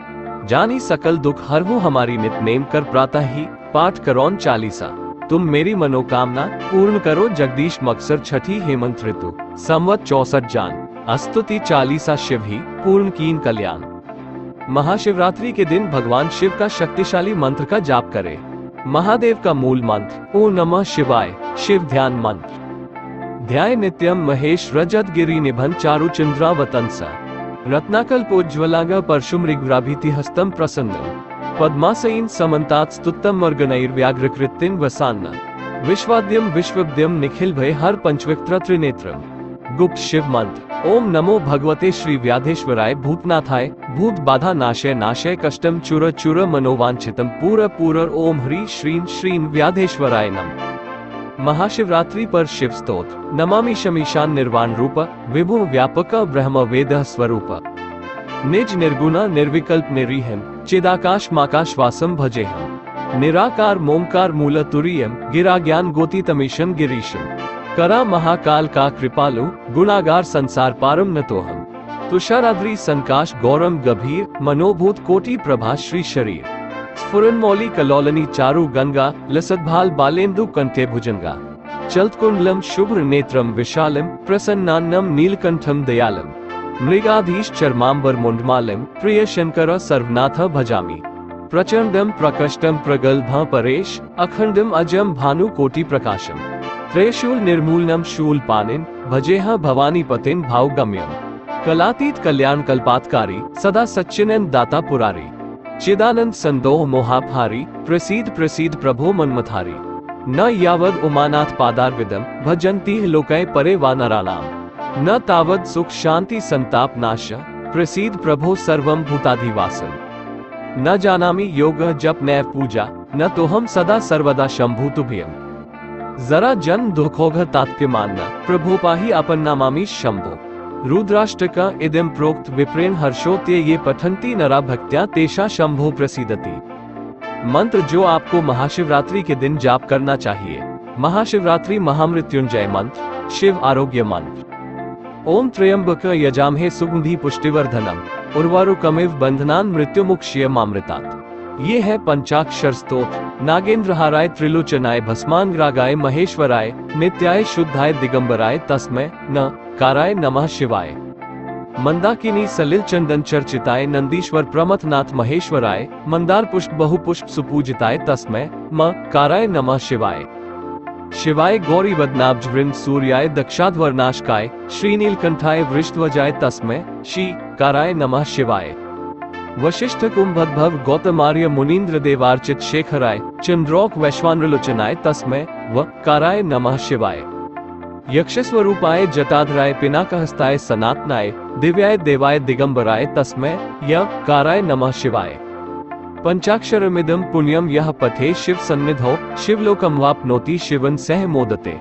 A: जानी सकल दुख हरहु हमारी, नित नेम कर प्रातः ही पाठ करौन चालीसा, तुम मेरी मनोकामना पूर्ण करो, जगदीश मकसर छठी हेमंत ऋतु, संवत 64 जान, अस्तुति चालीसा शिव ही पूर्ण कीन कल्याण। महाशिवरात्रि के दिन भगवान शिव का शक्तिशाली मंत्र का जाप करें। महादेव का मूल मंत्र ओम नमः शिवाय, शिव ध्यान मंत्र। ध्याय नित्यम महेश रजत गिरि निभन चारु चंद्रावतंसा, रत्नाकल्पोज्ज्वलांग परशुमृग्राभिति हस्तम प्रसन्नम, पद्मासईन समन्तात स्तुत्तम मर्गनैर्व्याघ्रकृतिं वसान्न, विश्वाद्यम विश्वव्यम निखिल भय हर पंचविक्त्र त्रिनेत्रम। गुप्त शिव मंत्र ओम नमो भगवते श्री व्याधेश्वराय भूतनाथाय, भूत बाधा नाशय नाशय कष्टम चुर चुर मनोवांछितम पूर पूर, ओम ह्रीं श्रीं श्रीं व्याधेश्वराय नमः। महाशिवरात्रि पर शिव स्तोत्र नमामि शमीशान निर्वाण रूप, विभु व्यापक ब्रह्म वेद स्वरूप, निज निर्गुण निर्विकल्प निरीहम, चिदाकाश माकाशवासम भजेहम, निराकार मोमकार मूल तुरीयम, गिरा ज्ञान गोतीतमीशम गिरीशम, करा महाकाल का कृपालु, गुणागार संसार पारम नतोहम, तुषाराद्रि संकाश गौरम गभीर, मनोभूत कोटि प्रभा श्री शरीर, स्फुरन मौली कलोलनी चारु गंगा, लसद्भाल बालेन्दु कंठे भुजंगा, चलत्कुंडलम शुभ्र नेत्रम विशालम, प्रसन्नान्नम नीलकंठम दयालम, मृगाधीश चर्मांबर मुंडमालम, प्रिय शंकर सर्वनाथ भजामि, प्रचंडम प्रकष्टम प्रगल्भ परेश, अखंडम अजम भानु कोटि प्रकाशम, त्रयशूल निर्मूलनम शूल पानिन, भजेह भवानी पतिन भावगम्यम, कलातीत कल्याण कल्पातकारी, सदा सच्चिनंद दाता पुरारी, चिदानंद संदोह मोहाभारी, प्रसीद प्रसीद प्रभो मनमथारी, न यावद उमानाथ पादार विदम, भजन्ति लोकै परे वानराणाम, न तावद सुख शांति संताप नाश, प्रसीद प्रभो सर्वम भूताधिवासम, न जानामि योग जप नैव पूजा, न तो हम सदा सर्वदा शंभु तुभ्यम, जरा जन दुखोघ तात्प्य मानना, प्रभु पाहि अपन नामामि शंभो, रुद्राष्टक इदम प्रोक्त विप्रेण हर्षोत्य, ये पठन्ति नरा भक्त्या तेषा शंभो प्रसीदति। मंत्र जो आपको महाशिवरात्रि के दिन जाप करना चाहिए। महाशिवरात्रि महामृत्युंजय मंत्र, शिव आरोग्य मंत्र। ओम त्र्यंबक यजामहे सुगंधि पुष्टिवर्धनम, उर्वारुकमिव बंधनान मृत्युमुक्षयमामृतात्। ये है पंचाक्षर स्तोत्र। नागेंद्रहाराय त्रिलोचनाय भस्मांगरागाय महेश्वराय नित्याय शुद्धाय दिगंबराय तस्मै न काराय नमः शिवाय। मंदाकिनी सलिल चंदन चर्चिताय नंदीश्वर प्रमथनाथ महेश्वराय मंदार पुष्प बहुपुष्प सुपूजिताय तस्मै म काराय नमः शिवाय। शिवाय गौरी वदनाब्ज वृंद सूर्याय दक्षाध्वरनाशकाय श्रीनीलकंठाय वृषध्वजाय तस्मै श्री काराय नमः शिवाय। वशिष्ठ कुंभोद्भव गौतमार्य मुनीन्द्र देवार्चित शेखराय चंद्रौक वैश्वानरलोचनाय तस्मै व काराय नमः शिवाय। यक्षस्वरूपाय जटाधराय पिनाकहस्ताय सनातनाय दिव्याय देवाय दिगंबराय तस्मै य काराय नमः शिवाय। पंचाक्षरमिदं पुण्यम यह पठे शिव सन्निधौ शिवलोकं वाप्नोति शिवं सह मोदते।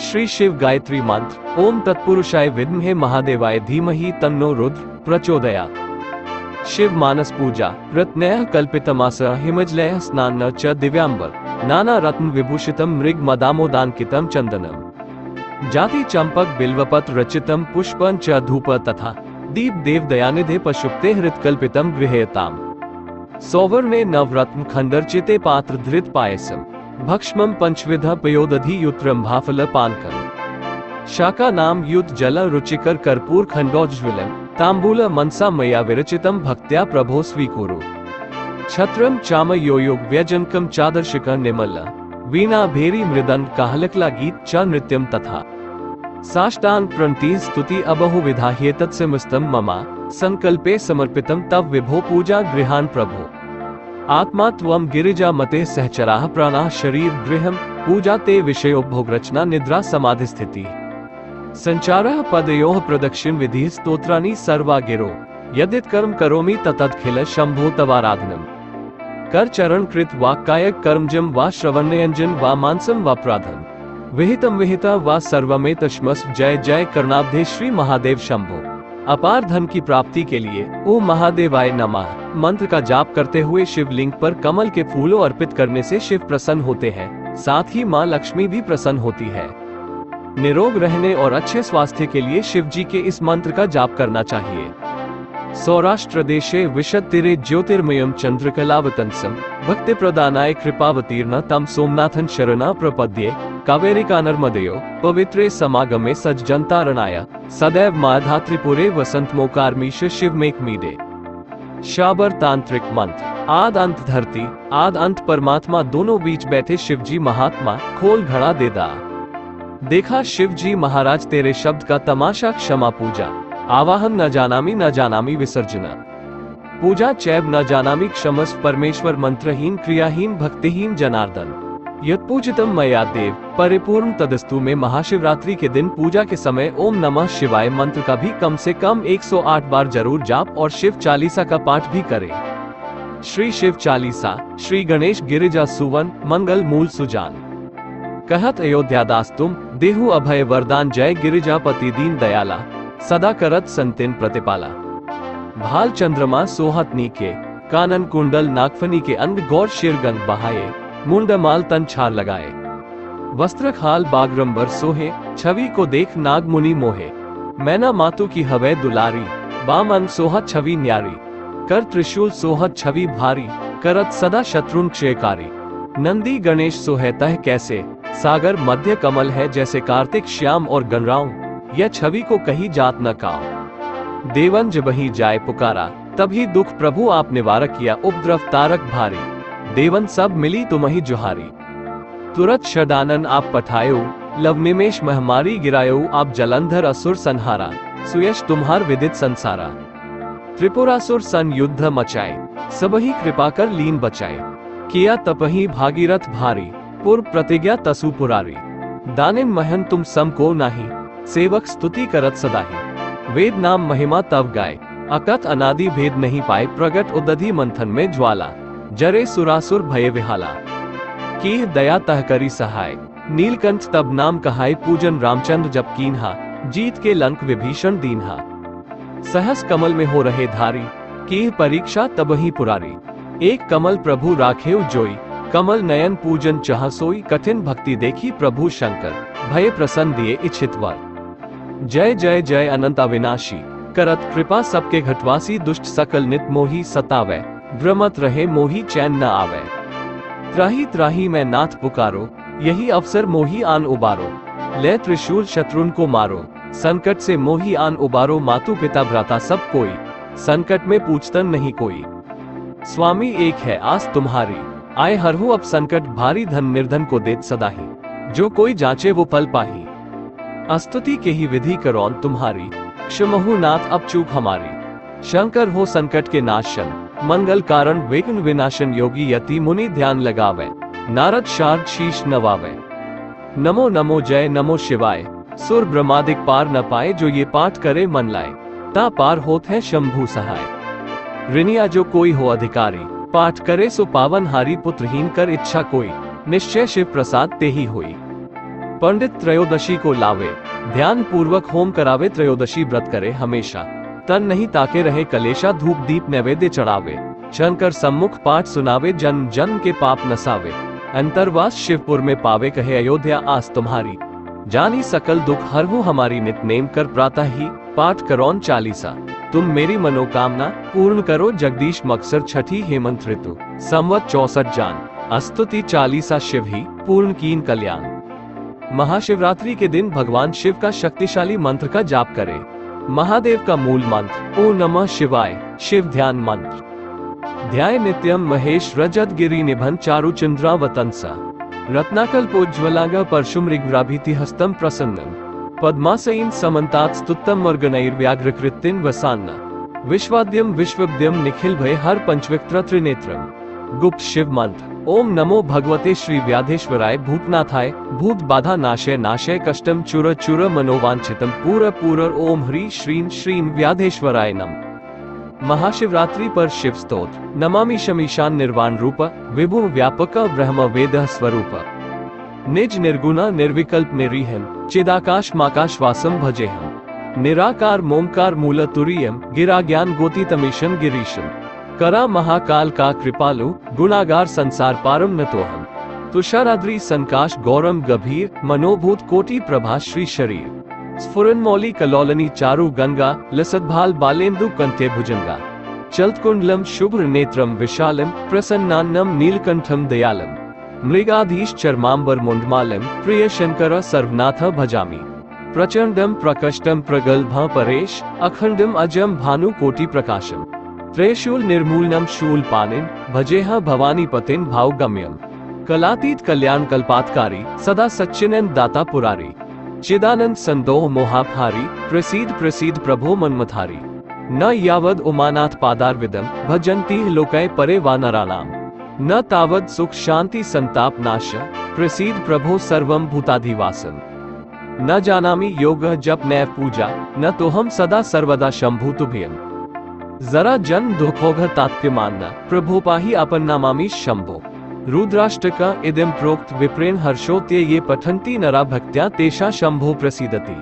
A: श्री शिव गायत्री मंत्र। ओम तत्पुरुषाय विद्महे महादेवाय धीमहि तन्नो रुद्र प्रचोदयात्। शिव मानस पूजा। रत्नैः कल्पितमास हिमजलैः स्नान च दिव्यांबर नाना रत्न विभूषितम मृग मदामोदांकितम चंदनम जाति चंपक बिल्वपत्र रचितम पुष्पं च धूप तथा दीप देव दयानिधे पशुप्ते हृत्कल्पितम गृह्यताम। सौवर्णे नवरत्न खंडर्चिते पात्र धृत पायसम भक्ष्मं पंचविध पयोदधि युत्रम भाफल पानकम। शाका नाम युत जल रुचिकर कर्पूर खंडोज्ज्वलम तांबूल मनसा मया विरचितम भक्त्या प्रभो स्वीकुरु। छत्रम चाम योयोग व्यजनकम चादर्शिक निमल वीणा भेरी मृदंग काहलकला गीत च नृत्यम तथा साष्टांग प्रणति स्तुति अबहु विधा ह्येतत्समस्तम ममा संकल्पे समर्पितम तव विभो पूजा गृहान प्रभो। आत्मा त्वं गिरिजा मते सहचराः प्राणाः शरीर गृहम पूजा ते विषयोपभोग रचना निद्रा समाधि स्थिति संचारः पदयोः प्रदक्षिण विधि स्तोत्राणि सर्वा गिरो यदित कर्म करोमि ततदखिल शंभो तवाराधनम कर चरण कृत वाक्कायक कर्मजम वा श्रवणयंजन वा मानसम वा प्राधन विहितम विहिता वा सर्वमेतश्मस जय जय कर्णाब्धे श्री महादेव शंभो। अपार धन की प्राप्ति के लिए ओम महादेवाय नमः मंत्र का जाप करते हुए शिवलिंग पर कमल के फूलों अर्पित करने से शिव प्रसन्न होते हैं, साथ ही मां लक्ष्मी भी प्रसन्न होती है। निरोग रहने और अच्छे स्वास्थ्य के लिए शिव जी के इस मंत्र का जाप करना चाहिए। सौराष्ट्र देशे विशत्तिरे ज्योतिर्मयम चंद्रकलावतंसम भक्ति प्रदानाय कृपावतीर्ण तम सोमनाथन शरणा प्रपद्ये कावेरिका नर्मदयो पवित्रे समागमे सज्जनतारणाय सदैव माधात्रिपुरे वसंत मोकारमीश शिव मेक मीडे। शाबर तांत्रिक मंत्र। आद अंत धरती आद अंत परमात्मा दोनों बीच बैठे शिवजी महात्मा खोल घड़ा दे दा। देखा शिवजी महाराज तेरे शब्द का तमाशा क्षमा पूजा आवाहन न जानामी विसर्जना पूजा चैब न जानामी क्षमस परमेश्वर मंत्रहीन क्रियाहीन भक्तिहीन जनार्दन यत्पूजितम मया देव परिपूर्ण तदस्तु में महाशिवरात्रि के दिन पूजा के समय ओम नमः शिवाय मंत्र का भी कम से कम 108 बार जरूर जाप और शिव चालीसा का पाठ भी करें। श्री शिव चालीसा। श्री गणेश गिरिजा सुवन मंगल मूल सुजान कहत अयोध्यादास तुम देहु अभय वरदान जय गिरिजापति दीन दयाला सदा करत संतिन प्रतिपाला। भाल चंद्रमा सोहत नीके कानन कुंडल नागफनी के अंग गौर शिरगंग बहाये मुंडमाल तन छार लगाए वस्त्र खाल बागरंबर सोहे छवि को देख नाग मुनि मोहे मैना मातु की हवै दुलारी बाम अंग सोहत छवि न्यारी कर त्रिशूल सोहत छवि भारी करत सदा शत्रुन क्षयकारी नंदी गणेश सोहतः कैसे सागर मध्य कमल है जैसे कार्तिक श्याम और गणराव यह छवि को कही जात न काओ देवन जब ही जाए पुकारा तभी दुख प्रभु आप निवारक किया उपद्रव तारक भारी देवन सब मिली तुम्हि जुहारी तुरत शदानन आप पठायो लव निमेश महमारी गिरायो आप जलंधर असुर संहारा सुयश तुम्हार विदित संसारा त्रिपुरासुर सन युद्ध मचाए सबही कृपा कर लीन बचाए किया तपही भागीरथ भारी पूर्व प्रतिज्ञा तसु पुरारी दानिन महन तुम सम को नाही सेवक स्तुति करत सदाही वेद नाम महिमा तव गाय अकथ अनादि भेद नहीं पाए प्रगट उदधि मंथन में ज्वाला जरे सुरासुर भय विहाला की दया तह करी सहाय नीलकंठ तब नाम कहाय पूजन रामचंद्र जब कीन्हा जीत के लंक विभीषण दीन्हा सहस कमल में हो रहे धारी की परीक्षा तब ही पुरारी एक कमल प्रभु राखेव जोई कमल नयन पूजन चाह सोई कठिन भक्ति देखी प्रभु शंकर भय प्रसन्न दिए इच्छित वर जय जय जय अनंत अविनाशी करत कृपा सबके घटवासी दुष्ट सकल नित मोही सतावे भ्रमत रहे मोही चैन न आवे त्राही त्राही मैं नाथ पुकारो यही अवसर मोही आन उबारो ले त्रिशूल शत्रुन को मारो संकट से मोही आन उबारो मातु पिता भ्राता सब कोई संकट में पूछतन नहीं कोई स्वामी एक है आस तुम्हारी आए हरहु अब संकट भारी धन निर्धन को देत सदाही जो कोई जांचे वो फल पाही अस्तुति के ही विधि करौन तुम्हारी क्षमहु नाथ अब चूक हमारी शंकर हो संकट के नाशन मंगल कारण विघ्न विनाशन योगी यति मुनि ध्यान लगावे नारद शारद शीश नवावे नमो नमो जय नमो शिवाय सुर ब्रह्मादिक पार न पाए जो ये पाठ करे मन लाए ता पार होत है शंभु सहाय ऋणिया जो कोई हो अधिकारी पाठ करे सो पावन हारी पुत्रहीन कर इच्छा कोई निश्चय शिव प्रसाद ते ही हुई पंडित त्रयोदशी को लावे ध्यान पूर्वक होम करावे त्रयोदशी व्रत करे हमेशा तन नहीं ताके रहे कलेशा धूप दीप नैवेद्य चढ़ावे शंकर सम्मुख पाठ सुनावे जन्म जन्म के पाप नसावे अंतरवास शिवपुर में पावे कहे अयोध्या आस तुम्हारी जानी सकल दुख हरहु हमारी नित नेम कर प्रातः ही पाठ करौन चालीसा तुम मेरी मनोकामना पूर्ण करो जगदीश मकसर छठी हेमंत ऋतु संवत 64 जान अस्तुति चालीसा शिव ही पूर्ण कीन कल्याण। महाशिवरात्रि के दिन भगवान शिव का शक्तिशाली मंत्र का जाप करें। महादेव का मूल मंत्र ओम नमः शिवाय शिव ध्यान मंत्र। ध्याय नित्यम महेश रजत गिरि निभन चारु चंद्रावतंसा रत्नाकल्पोज्ज्वलांग परशुम ऋग्राभीति हस्तम प्रसन्नम पद्मासईन समन्तात स्तुत्तम मर्गनैर्व्याघ्रकृतिन वसान्न विश्वाद्यम विश्वव्यम निखिल भय हर पंचविक्त्र त्रिनेत्रम गुप्त शिव मंत्र। ओम नमो भगवते श्री व्याधेश्वराय भूतनाथाय भूत बाधा नाशय नाशय कष्टम चुर चुर मनोवांछितम पूर पूर। ओम ह्रीं श्रीं श्रीं व्याधेश्वराय नमः। महाशिवरात्रि पर शिव स्तोत्र। नमामि शमीशान निर्वाण रूप विभु व्यापक ब्रह्म वेद स्वरूप निज निर्गुण निर्विकल्प निरीहम चिदाकाश माकाश वासम भजेहम निराकार मोमकार मूल तुरीयम गिरा ज्ञान गोतीतमीशन गिरीशम करा महाकाल का कृपालु गुणागार संसार पारम नतोहम तुषाराद्रि संकाश गौरम गभीर मनोभूत कोटि प्रभा श्री शरीर स्फुरन मौली कलोलनी चारु गंगा लसद्भाल बालेन्दु कंते भुजंगा चलत्कुंडलम शुभ्र नेत्रम विशालम प्रसन्नान्नम नीलकंठम दयालम मृगाधीश चर्मांबर मुंडमालम प्रिय शंकर सर्वनाथ भजामि प्रचंडम प्रकष्टम प्रगल्भ परेश अखंडम अजम भानु कोटि प्रकाशम त्रेशूल निर्मूलनम शूल पानिन भजेह भवानी पतिन भावगम्यम कलातीत कल्याण कल्पातकारी सदा सच्चिनंद दाता पुरारी चिदानंद संदोह मोहापहारी प्रसीद प्रसीद प्रभो मनमथारी न यावद उमानाथ पादारविदम भजन्ति लोकै परे वानराणाम न तावद सुख शांति संताप नाश प्रसीद प्रभो सर्वम भूताधिवासम न जानामि योग जप नैव पूजा न तो हम सदा सर्वदा शंभु तुभ्यम जरा जन दुखोघ तात्व्य मानना प्रभु पाही अपन नामामि शंभो रुद्राष्टक इदम प्रोक्त विप्रेण हर्षोत्य ये पठन्ति नरा भक्त्या तेषा शंभो प्रसीदति।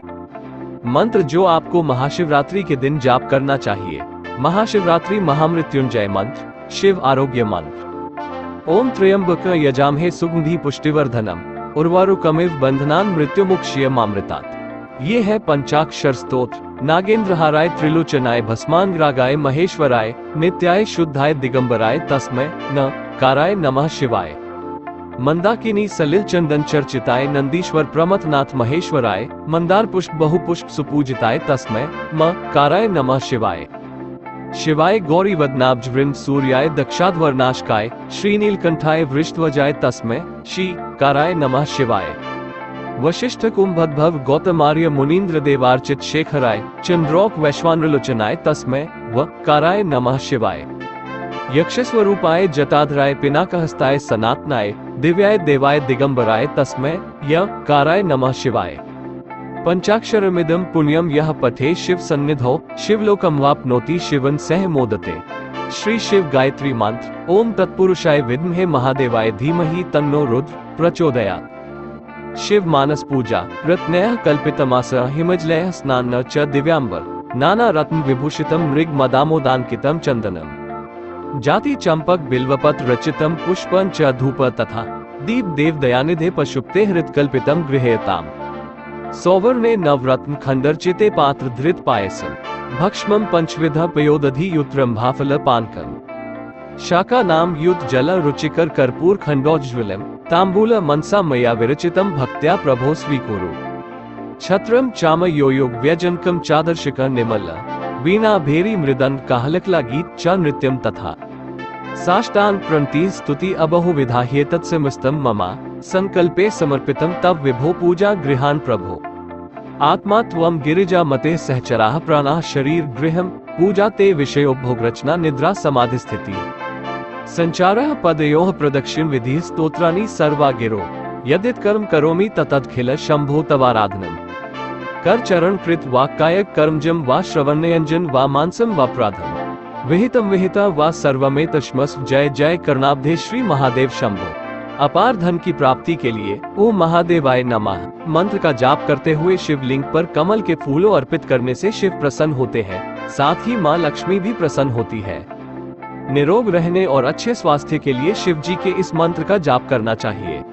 A: मंत्र जो आपको महाशिवरात्रि के दिन जाप करना चाहिए। महाशिवरात्रि महामृत्युंजय मंत्र। शिव आरोग्य मंत्र। ओम त्र्यंबक यजामहे सुगंधि पुष्टिवर्धनम उर्वारुकमिव बंधनान मृत्युमुक्षीय मामृतात्। ये है पंचाक्षर स्तोत्र। नागेंद्रहाराय त्रिलोचनाय भस्मांगरागाय महेश्वराय नित्याय शुद्धाय दिगंबराय तस्मै न काराय नमः शिवाय। मंदाकिनी सलिल चंदन चर्चिताय नंदीश्वर प्रमथनाथ महेश्वराय मंदार पुष्प बहुपुष्प सुपूजिताय तस्मै म काराय नमः शिवाय। शिवाय गौरी वदनाब्ज वृंद सूर्याय दक्षाध्वरनाशकाय श्रीनीलकंठाय वृषध्वजाय तस्मै श्री काराय नमः शिवाय। वशिष्ठ कुंभोद्भव गौतमार्य मुनीन्द्र देवार्चित शेखराय चंद्रौक वैश्वानरलोचनाय तस्मै व काराय नमः शिवाय। यक्षस्वरूपाय जटाधराय पिनाकहस्ताय सनातनाय दिव्याय देवाय दिगंबराय तस्मै य काराय नमः शिवाय। पंचाक्षरमिदं पुण्यम यह पठे शिव सन्निधौ शिवलोकमवाप्नोति शिवन सह मोदते। श्री शिव गायत्री मंत्र। ओम तत्पुरुषाय विद्महे महादेवाय धीमहि तन्नो रुद्र प्रचोदयात्। शिव मानस पूजा। रत्नैः कल्पितमास हिमजलैः स्नान च दिव्यांबर नाना रत्न विभूषितम मृग मदामोदांकितम चंदनम जाति चंपक बिल्वपत रचितम पुष्पं च धूप तथा दीप देव दयानिधे पशुप्ते हृत्कल्पितम गृह्यताम। सौवर्णे नवरत्न खंडरचिते पात्र धृत पायसम भक्ष्मं पंचविध पयोदधि युत्रम भाफल पानकम शाका नाम युत जल रुचिकर कर्पूर खंडोज्ज्वलम तांबूल मनसा मया विरचितम भक्त्या प्रभो स्वीकुरु। छत्रम चाम योयोग व्यजनकम चादर्शिक निमल वीणा भेरी मृदंग काहलकला गीत च नृत्यम तथा साष्टांग प्रणति स्तुति अबहु विधाह्येतत्समस्तम ममा संकल्पे समर्पितम तब विभो पूजा गृहान प्रभो। आत्मा त्वं गिरिजा मते सहचराः प्राणाः शरीर गृहम पूजा ते विषयोपभोग रचना निद्रा समाधि स्थिति संचारः पदयोः प्रदक्षिण विधि स्तोत्राणि सर्वा गिरो यदित कर्म करोमि ततदखिल शंभो तवाराधनम। कर चरण कृत वा कायक कर्मजम वा श्रवणयंजन वा मानसम वा प्राधम विहितम विहिता वा सर्वमेतश्मस्। जय जय कर्णाब्धे श्री महादेव शंभो। अपार धन की प्राप्ति के लिए ओम महादेवाय नमः मंत्र का जाप करते हुए शिवलिंग पर कमल के फूलों अर्पित करने से शिव प्रसन्न होते हैं, साथ ही मां लक्ष्मी भी प्रसन्न होती है। निरोग रहने और अच्छे स्वास्थ्य के लिए शिव जी के इस मंत्र का जाप करना चाहिए।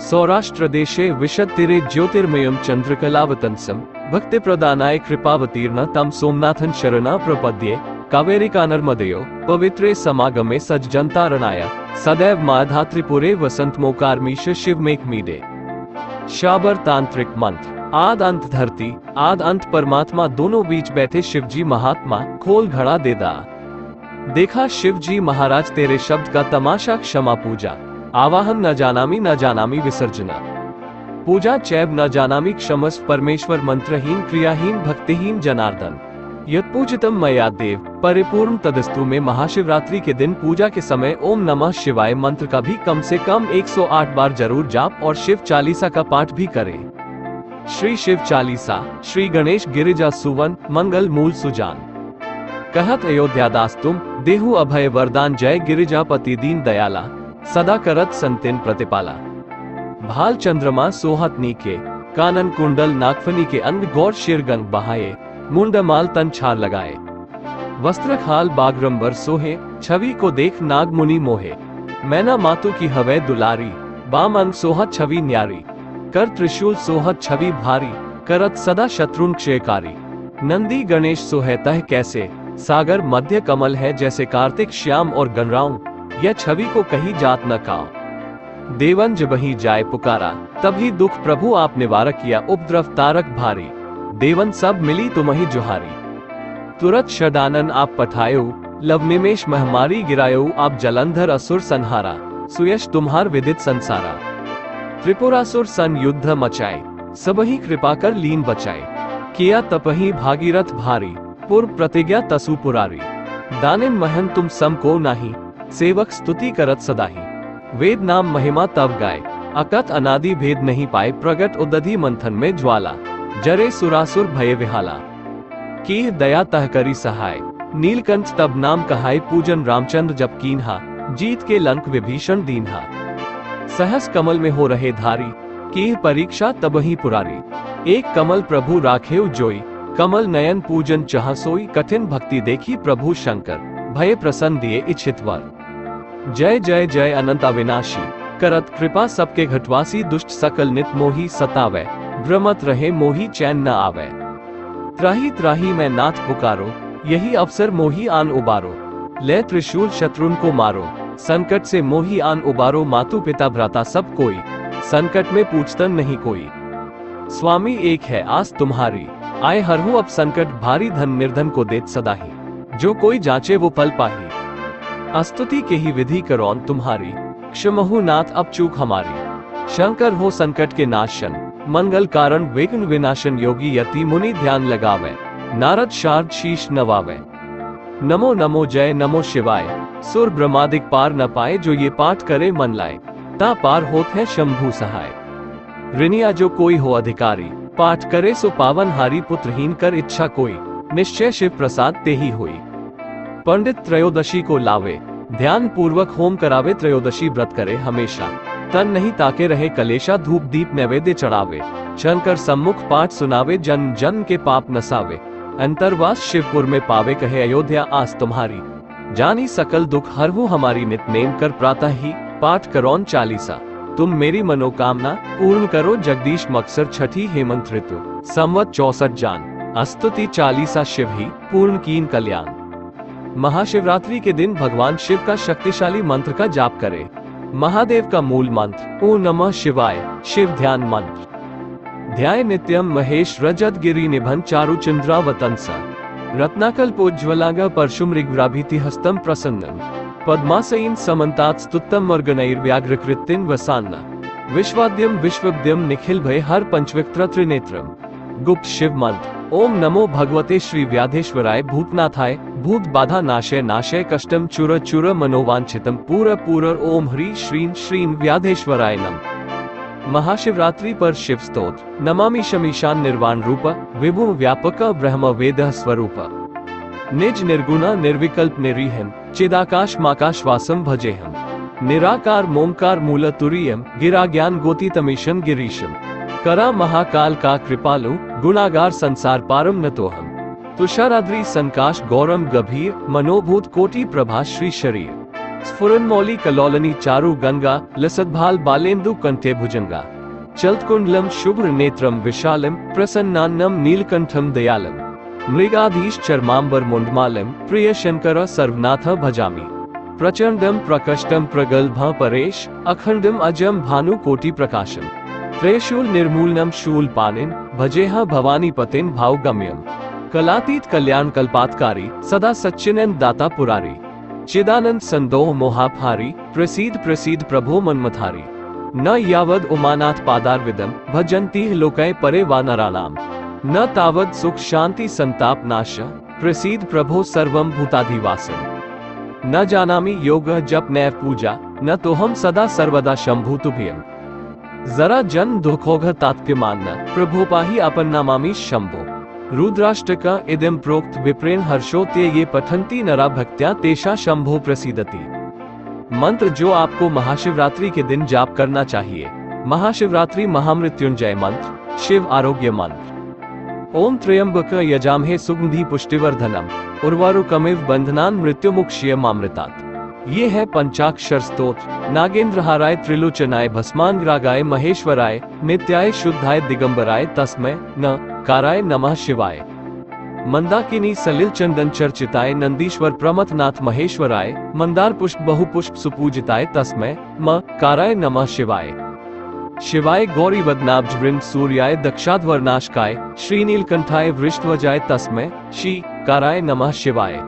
A: सौराष्ट्र देशे विशत्तिरे ज्योतिर्मयम चंद्रकलावतंसम भक्ति प्रदानाय कृपावतीर्ण तम सोमनाथन शरणा प्रपद्ये कावेरिका नर्मदयो पवित्रे समागमे सज्जनतारणाय सदैव माधात्रिपुरे वसंत मोकारमीश शिव मेक मीडे। शाबर तांत्रिक मंत्र। आद अंत धरती आद अंत परमात्मा दोनों बीच बैठे शिवजी महात्मा खोल घड़ा दे दा। देखा शिवजी महाराज तेरे शब्द का तमाशा क्षमा पूजा आवाहन न जानामी विसर्जना पूजा चैब न जानामी क्षमस्व परमेश्वर मंत्रहीन क्रियाहीन भक्तिहीन जनार्दन। यत्पूजितम मया देव परिपूर्ण तदस्तु में महाशिवरात्रि के दिन पूजा के समय ओम नमः शिवाय मंत्र का भी कम से कम 108 बार जरूर जाप और शिव चालीसा का पाठ भी करें। श्री शिव चालीसा। श्री गणेश गिरिजा सुवन मंगल मूल सुजान। कहत अयोध्या दास तुम देहु अभय वरदान जय गिरिजापति दीन दयाला सदा करत संतिन प्रतिपाला। भाल चंद्रमा सोहत नीके कानन कुंडल नागफनी के अंग गौर शिरगंग बहाये मुंडमाल तन छार लगाए। वस्त्र खाल बागरंबर सोहे छवि को देख नाग मुनि मोहे। मैना मातु की हवै दुलारी बाम अंग सोहत छवि न्यारी। कर त्रिशूल सोहत छवि भारी करत सदा शत्रुन क्षयकारी। नंदी गणेश सोहतः कैसे सागर मध्य कमल है जैसे कार्तिक श्याम और गणराव। यह छवि को कही जात न काओ। देवन जब ही जाय पुकारा तभी दुख प्रभु आप निवारक किया उपद्रव तारक भारी। देवन सब मिली तुम्हि जुहारी। तुरत षडानन आप पठायो लव निमेश महमारी गिरायो। आप जलंधर असुर संहारा सुयश तुम्हार विदित संसारा। त्रिपुरासुर सन युद्ध मचाए सबही कृपा कर लीन बचाए। किया तपही भागीरथ भारी पूर्व प्रतिज्ञा तसु पुरारी। दानिन महन तुम सम को नाही सेवक स्तुति करत सदाही। वेद नाम महिमा तब गाय अकत अनादि भेद नहीं पाए। प्रगट उदधि मंथन में ज्वाला जरे सुरासुर भय विहाला। की दया तह करी सहाय नीलकंठ तब नाम कहाय। पूजन रामचंद्र जब कीन्हा जीत के लंक विभीषण दीन्हा। सहस कमल में हो रहे धारी की परीक्षा तबही पुरारी। एक कमल प्रभु राखेव जोई कमल नयन पूजन चाह सोई। कठिन भक्ति देखी प्रभु शंकर भय प्रसन्न दिए इच्छित वर। जय जय जय अनंत अविनाशी करत कृपा सबके घटवासी। दुष्ट सकल नित मोही सतावे भ्रमत रहे मोही चैन न आवे। त्राही त्राही मैं नाथ पुकारो यही अवसर मोही आन उबारो। ले त्रिशूल शत्रुन को मारो संकट से मोही आन उबारो। मातु पिता भ्राता सब कोई संकट में पूछतन नहीं कोई। स्वामी एक है आस तुम्हारी आए हरहु अब संकट भारी। धन निर्धन को देत सदाही जो कोई जांचे वो फल पाही। अस्तुति के ही विधि करौन तुम्हारी क्षमहु नाथ अब चूक हमारी। शंकर हो संकट के नाशन मंगल कारण विघ्न विनाशन। योगी यति मुनि ध्यान लगावे नारद शारद शीश नवावे। नमो नमो जय नमो शिवाय सुर ब्रह्मादिक पार न पाए। जो ये पाठ करे मन लाए ता पार होत है शंभु सहाय। ऋणिया जो कोई हो अधिकारी पाठ करे सो पावन हारी। पुत्रहीन कर इच्छा कोई निश्चय शिव प्रसाद ते ही हुई। पंडित त्रयोदशी को लावे ध्यान पूर्वक होम करावे। त्रयोदशी व्रत करे हमेशा तन नहीं ताके रहे कलेशा। धूप दीप नैवेद्य चढ़ावे शंकर सम्मुख पाठ सुनावे। जन जन के पाप नसावे अंतरवास शिवपुर में पावे। कहे अयोध्या आस तुम्हारी जानी सकल दुख हरहु हमारी। नित नेम कर प्रातः ही पाठ करौन चालीसा। तुम मेरी मनोकामना पूर्ण करो जगदीश मक्सर। छठी हेमंत ऋतु संवत 64 जान। अस्तुति चालीसा शिव ही पूर्ण कीन कल्याण। महाशिवरात्रि के दिन भगवान शिव का शक्तिशाली मंत्र का जाप करें। महादेव का मूल मंत्र ओम नमः शिवाय शिव ध्यान मंत्र। ध्याय नित्यम महेश रजत गिरि निभन चारु चंद्रावतंसा। रत्नाकल्पोज्ज्वलांग परशुमृगव्राभीति हस्तम प्रसन्नम। पद्मासयीन समन्तात स्तुत्तम मर्गनैर्व्याघ्रकृतिन वसान्ना। विश्वाद्यम विश्वद्यम निखिल भय हर पंचविक्त्र त्रिनेत्रम। गुप्त शिव मंत्र ओम नमो भगवते श्री व्याधेश्वराय भूतनाथाय। भूत बाधा नाशय नाशय कष्टम चुर चुर मनोवांछितम पूर पूर। ओम ह्रीं श्रीं श्रीं व्याधेश्वराय नमः। महाशिवरात्रि पर शिव स्तोत्र नमामि शमीशान निर्वाण रूप। विभु व्यापक ब्रह्म वेद स्वरूप। निज निर्गुण निर्विकल्प निरीहम चिदाकाश माकाशवासम भजेहम। निराकार मोमकार मूल तुरीयम गिरा ज्ञान गोतीतमीशम गिरीशम। करा महाकाल का कृपालु गुणागार संसार पारम न तो हम। तुषाराद्रि संकाश गौरम गभीर मनोभूत कोटि प्रभा श्री शरीर। स्फुरन मौली कलोलनी चारु गंगा लसद्भाल बालेन्दु कंठे भुजंगा। चलत्कुंडलम शुभ्र नेत्रम विशालम प्रसन्नान्नम नीलकंठम दयालम। मृगाधीश चर्मांबर मुंडमालम प्रिय शंकर सर्वनाथ भजामि। प्रचंडम प्रकष्टम प्रगल्भ परेश अखंडम अजम भानु कोटि प्रकाशम। त्रयशूल निर्मूलनम शूल पानिन भजेह भवानी पतिन भावगम्यम। कलातीत कल्याण कल्पातकारी सदा सच्चिनंद दाता पुरारी। चिदानंद संदोह मोहापहारी प्रसीद प्रसीद प्रभो मनमथारी। न यावद उमानाथ पादारविदम भजन्ति लोकै परे वानराणाम। न तावत् सुख शांति संताप नाश प्रसीद प्रभो सर्वं भूताधिवासम्। न जानामि योग जप नैव पूजा न तो हम सदा सर्वदा शंभु तुभ्यम्। जरा जन दुखोघ तात्प्यमान प्रभो पाहि अपन्नामामि शंभो। रुद्राष्टक इदं प्रोक्त विप्रेण हर्षोत्ये ये पठन्ति नरा भक्त्या तेषा शंभो प्रसीदति। मंत्र जो आपको महाशिवरात्रि के दिन जाप करना चाहिए। महाशिवरात्रि महामृत्युंजय मंत्र, शिव आरोग्य मंत्र। ओम त्र्यंबक यजामहे सुगंधि पुष्टिवर्धनम उर्वारुकमिव बंधनान मृत्युमुक्षयमामृतात्। ये है पंचाक्षर स्तोत्र। नागेंद्रहाराय त्रिलोचनाय भस्मांगरागाय महेश्वराय नित्याय शुद्धाय दिगंबराय तस्मै न काराय नमः शिवाय। मंदाकिनी सलिल चंदन चर्चिताय नंदीश्वर प्रमथनाथ महेश्वराय मंदार पुष्प बहुपुष्प सुपूजिताय तस्मै म काराय नमः शिवाय। शिवाय गौरी वदनाब्ज वृंद सूर्याय दक्षाध्वरनाशकाय श्रीनीलकंठाय वृषध्वजाय तस्मै श्री काराय नमः शिवाय।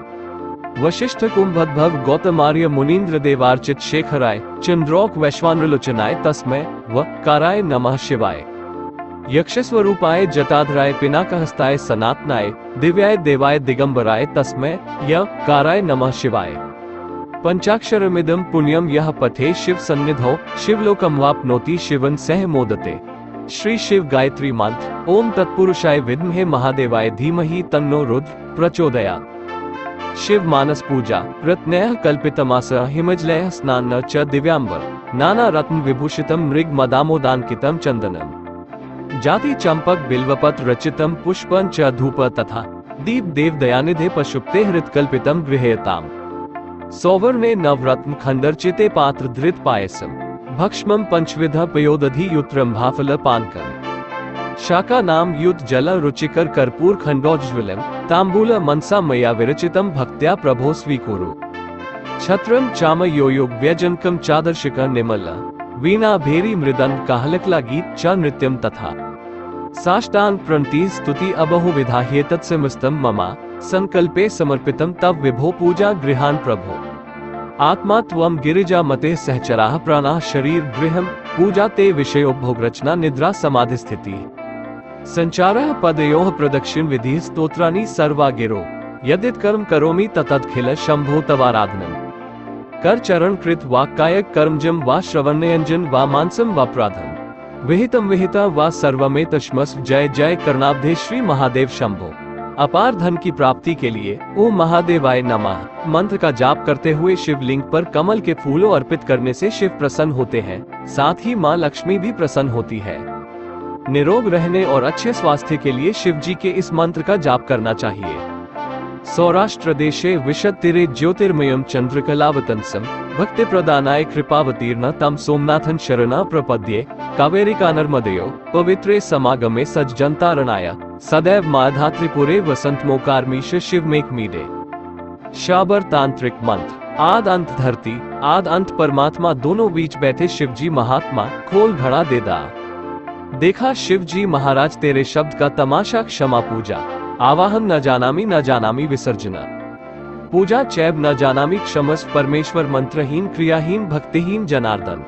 A: वशिष्ठ कुंभद्भव गौतमार्य मुनीन्द्र देवार्चित शेखराय चंद्रौक वैश्वानरलोचनाय तस्मै व काराय नमः शिवाय। यक्षस्वरूपाय जटाधराय पिनाकहस्ताय सनातनाय दिव्याय देवाय दिगंबराय तस्मै य काराय नमः शिवाय। पंचाक्षरमिदं पुण्यम यह पठे शिव सन्निधौ शिवलोकमवाप्नोति शिवं सह मोदते। श्री शिव गायत्री मंत्र। ओम तत्पुरुषाय विद्महे महादेवाय धीमहि तन्नो रुद्र प्रचोदयात्। शिव मानस पूजा। रत्नैः कल्पितमासः हिमजलैः स्नान च दिव्यांबर नाना रत्न विभूषितम मृग मदामोदांकितम चंदनम। जाति चंपक बिल्वपत्र रचितम पुष्पं च धूप तथा दीप देव दयानिधे पशुप्ते हृत्कल्पितम गृह्यताम। सौवर्णे नवरत्न खंडरचिते पात्र धृत पायसम भक्ष्मं पंचविध पयोदधि युत्रम भाफल पानकम। शाका नाम युत जल रुचिकर कर्पूर खंडोज्ज्वलम तांबूल मनसा मया विरचितम भक्त्या प्रभो स्वीकुरु। छत्रम चाम योयोग व्यजनकम चादर्शिक निमल वीणा भेरी मृदंग काहलकला गीत च नृत्यम तथा। साष्टांग प्रणति स्तुति अबहु विधा हेतत्समस्तम ममा संकल्पे समर्पितम तव विभो पूजा गृहान प्रभो। आत्मा त्वं गिरिजा मते सहचराः प्राणाः शरीर गृहम पूजा ते विषयो भोग रचना निद्रा समाधि स्थिति। संचारः पदयोः प्रदक्षिण विधि स्तोत्राणि सर्वा गिरो यदित कर्म करोमि ततदखिल शंभो तवाराधनम। कर चरण कृत वा कायक कर्मजम वा श्रवणयंजन वा मानसम वा प्राधम विहितम विहिता वा सर्वमेतश्मस। जय जय कर्णाब्धे श्री महादेव शंभो। अपार धन की प्राप्ति के लिए ओम महादेवाय नमः मंत्र का जाप करते हुए शिवलिंग पर कमल के फूलों अर्पित करने से शिव प्रसन्न होते हैं, साथ ही मां लक्ष्मी भी प्रसन्न होती है। निरोग रहने और अच्छे स्वास्थ्य के लिए शिव जी के इस मंत्र का जाप करना चाहिए। सौराष्ट्र देशे विशत्तिरे ज्योतिर्मयम चंद्रकलावतंसम भक्ति प्रदानाय कृपावतीर्ण तम सोमनाथन शरणा प्रपद्ये कावेरिका नर्मदयो पवित्रे समागमे सज्जनतारणाय सदैव माधात्रिपुरे वसंतमोकारमीश शिवमेक मीडे। शाबर तांत्रिक मंत्र। आद अंत धरती आद अंत परमात्मा दोनों बीच बैठे शिवजी महात्मा खोल घड़ा दे दा। देखा शिवजी महाराज तेरे शब्द का तमाशा क्षमा पूजा आवाहन न जानामी विसर्जना। पूजा चैब न जानामी क्षमस परमेश्वर मंत्रहीन क्रियाहीन भक्तिहीन जनार्दन।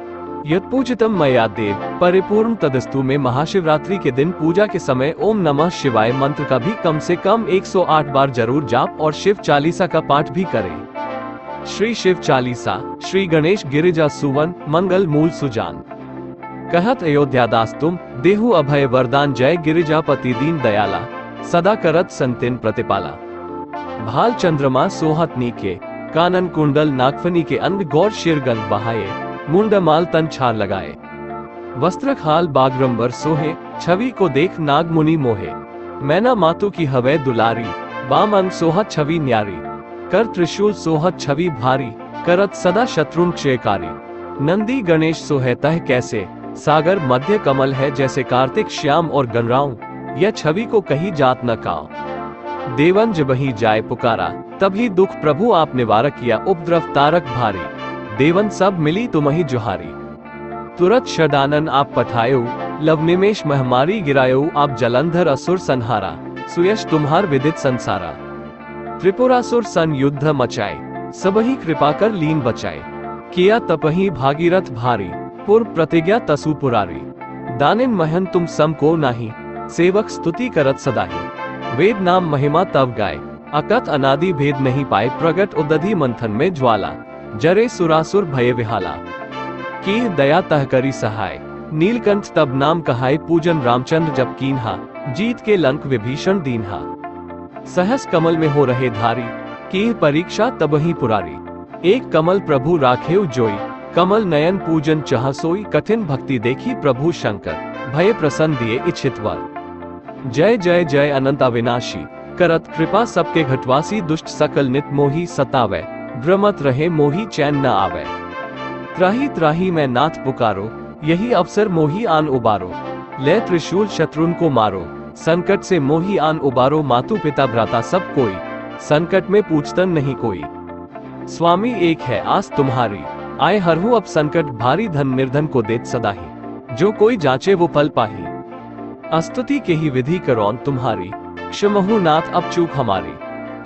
A: यत् पूजितम मया देव परिपूर्ण तदस्तु में महाशिवरात्रि के दिन पूजा के समय ओम नमः शिवाय मंत्र का भी कम से कम 108 बार जरूर जाप और शिव चालीसा का पाठ भी करें। श्री शिव चालीसा। श्री गणेश गिरिजा सुवन मंगल मूल सुजान। कहत अयोध्यादास तुम देहु अभय वरदान जय गिरिजापति दीन दयाला सदा करत संतिन प्रतिपाला। भाल चंद्रमा सोहत नीके कानन कुंडल नागफनी के अंग गौर शिरगंध बहाये मुंडमाल तन छार लगाए। वस्त्र खाल बागरंबर सोहे छवि को देख नाग मुनि मोहे। मैना मातु की हवै दुलारी बाम अंग सोहत छवि न्यारी। कर त्रिशूल सोहत छवि भारी करत सदा शत्रुन क्षयकारी। नंदी गणेश सोहतः कैसे सागर मध्य कमल है जैसे कार्तिक श्याम और गणराऊ। यह छवि को कही जात न काओ। देवन जब ही जाय पुकारा तभी दुख प्रभु आप निवारक किया उपद्रव तारक भारी। देवन सब मिली तुम्हि जुहारी। तुरत षडानन आप पठायो लव निमेश महमारी गिरायो आप जलंधर असुर संहारा। सुयश तुम्हार विदित संसारा। त्रिपुरासुर सन युद्ध मचाए सबही कृपा कर लीन बचाए। किया तपही भागीरथ भारी पूर्व प्रतिज्ञा तसु पुरारी। दानिन महन तुम सम को नाही सेवक स्तुति करत सदाही। वेद नाम महिमा तव गाय, अकथ अनादि भेद नहीं पाए प्रगट उदधि मंथन में ज्वाला। जरे सुरासुर भय विहाला, की दया तह करी सहाय। नीलकंठ तब नाम कहाय, पूजन रामचंद्र जब कीन्हा। जीत के लंक विभीषण दीन्हा, सहस कमल में हो रहे धारी। की परीक्षा तबहि पुरारी, एक कमल प्रभु राखेउ जोई। कमल नयन पूजन चाह सोई, कठिन भक्ति देखी प्रभु शंकर। भय प्रसन्न दिए इच्छित वर, जय जय जय अनंत अविनाशी। करत कृपा सबके घटवासी, दुष्ट सकल नित मोही सतावे। भ्रमत रहे मोही चैन न आवे, त्राही त्राही मैं नाथ पुकारो। यही अवसर मोही आन उबारो, ले त्रिशूल शत्रुन को मारो। संकट से मोही आन उबारो, मातु पिता भ्राता सब कोई। संकट में पूछतन नहीं कोई, स्वामी एक है आस तुम्हारी। आए हरहु अब संकट भारी, धन निर्धन को देत सदाही। जो कोई जांचे वो फल पाही, अस्तुति के ही विधि करौन तुम्हारी। क्षमहु नाथ अब चूक हमारी,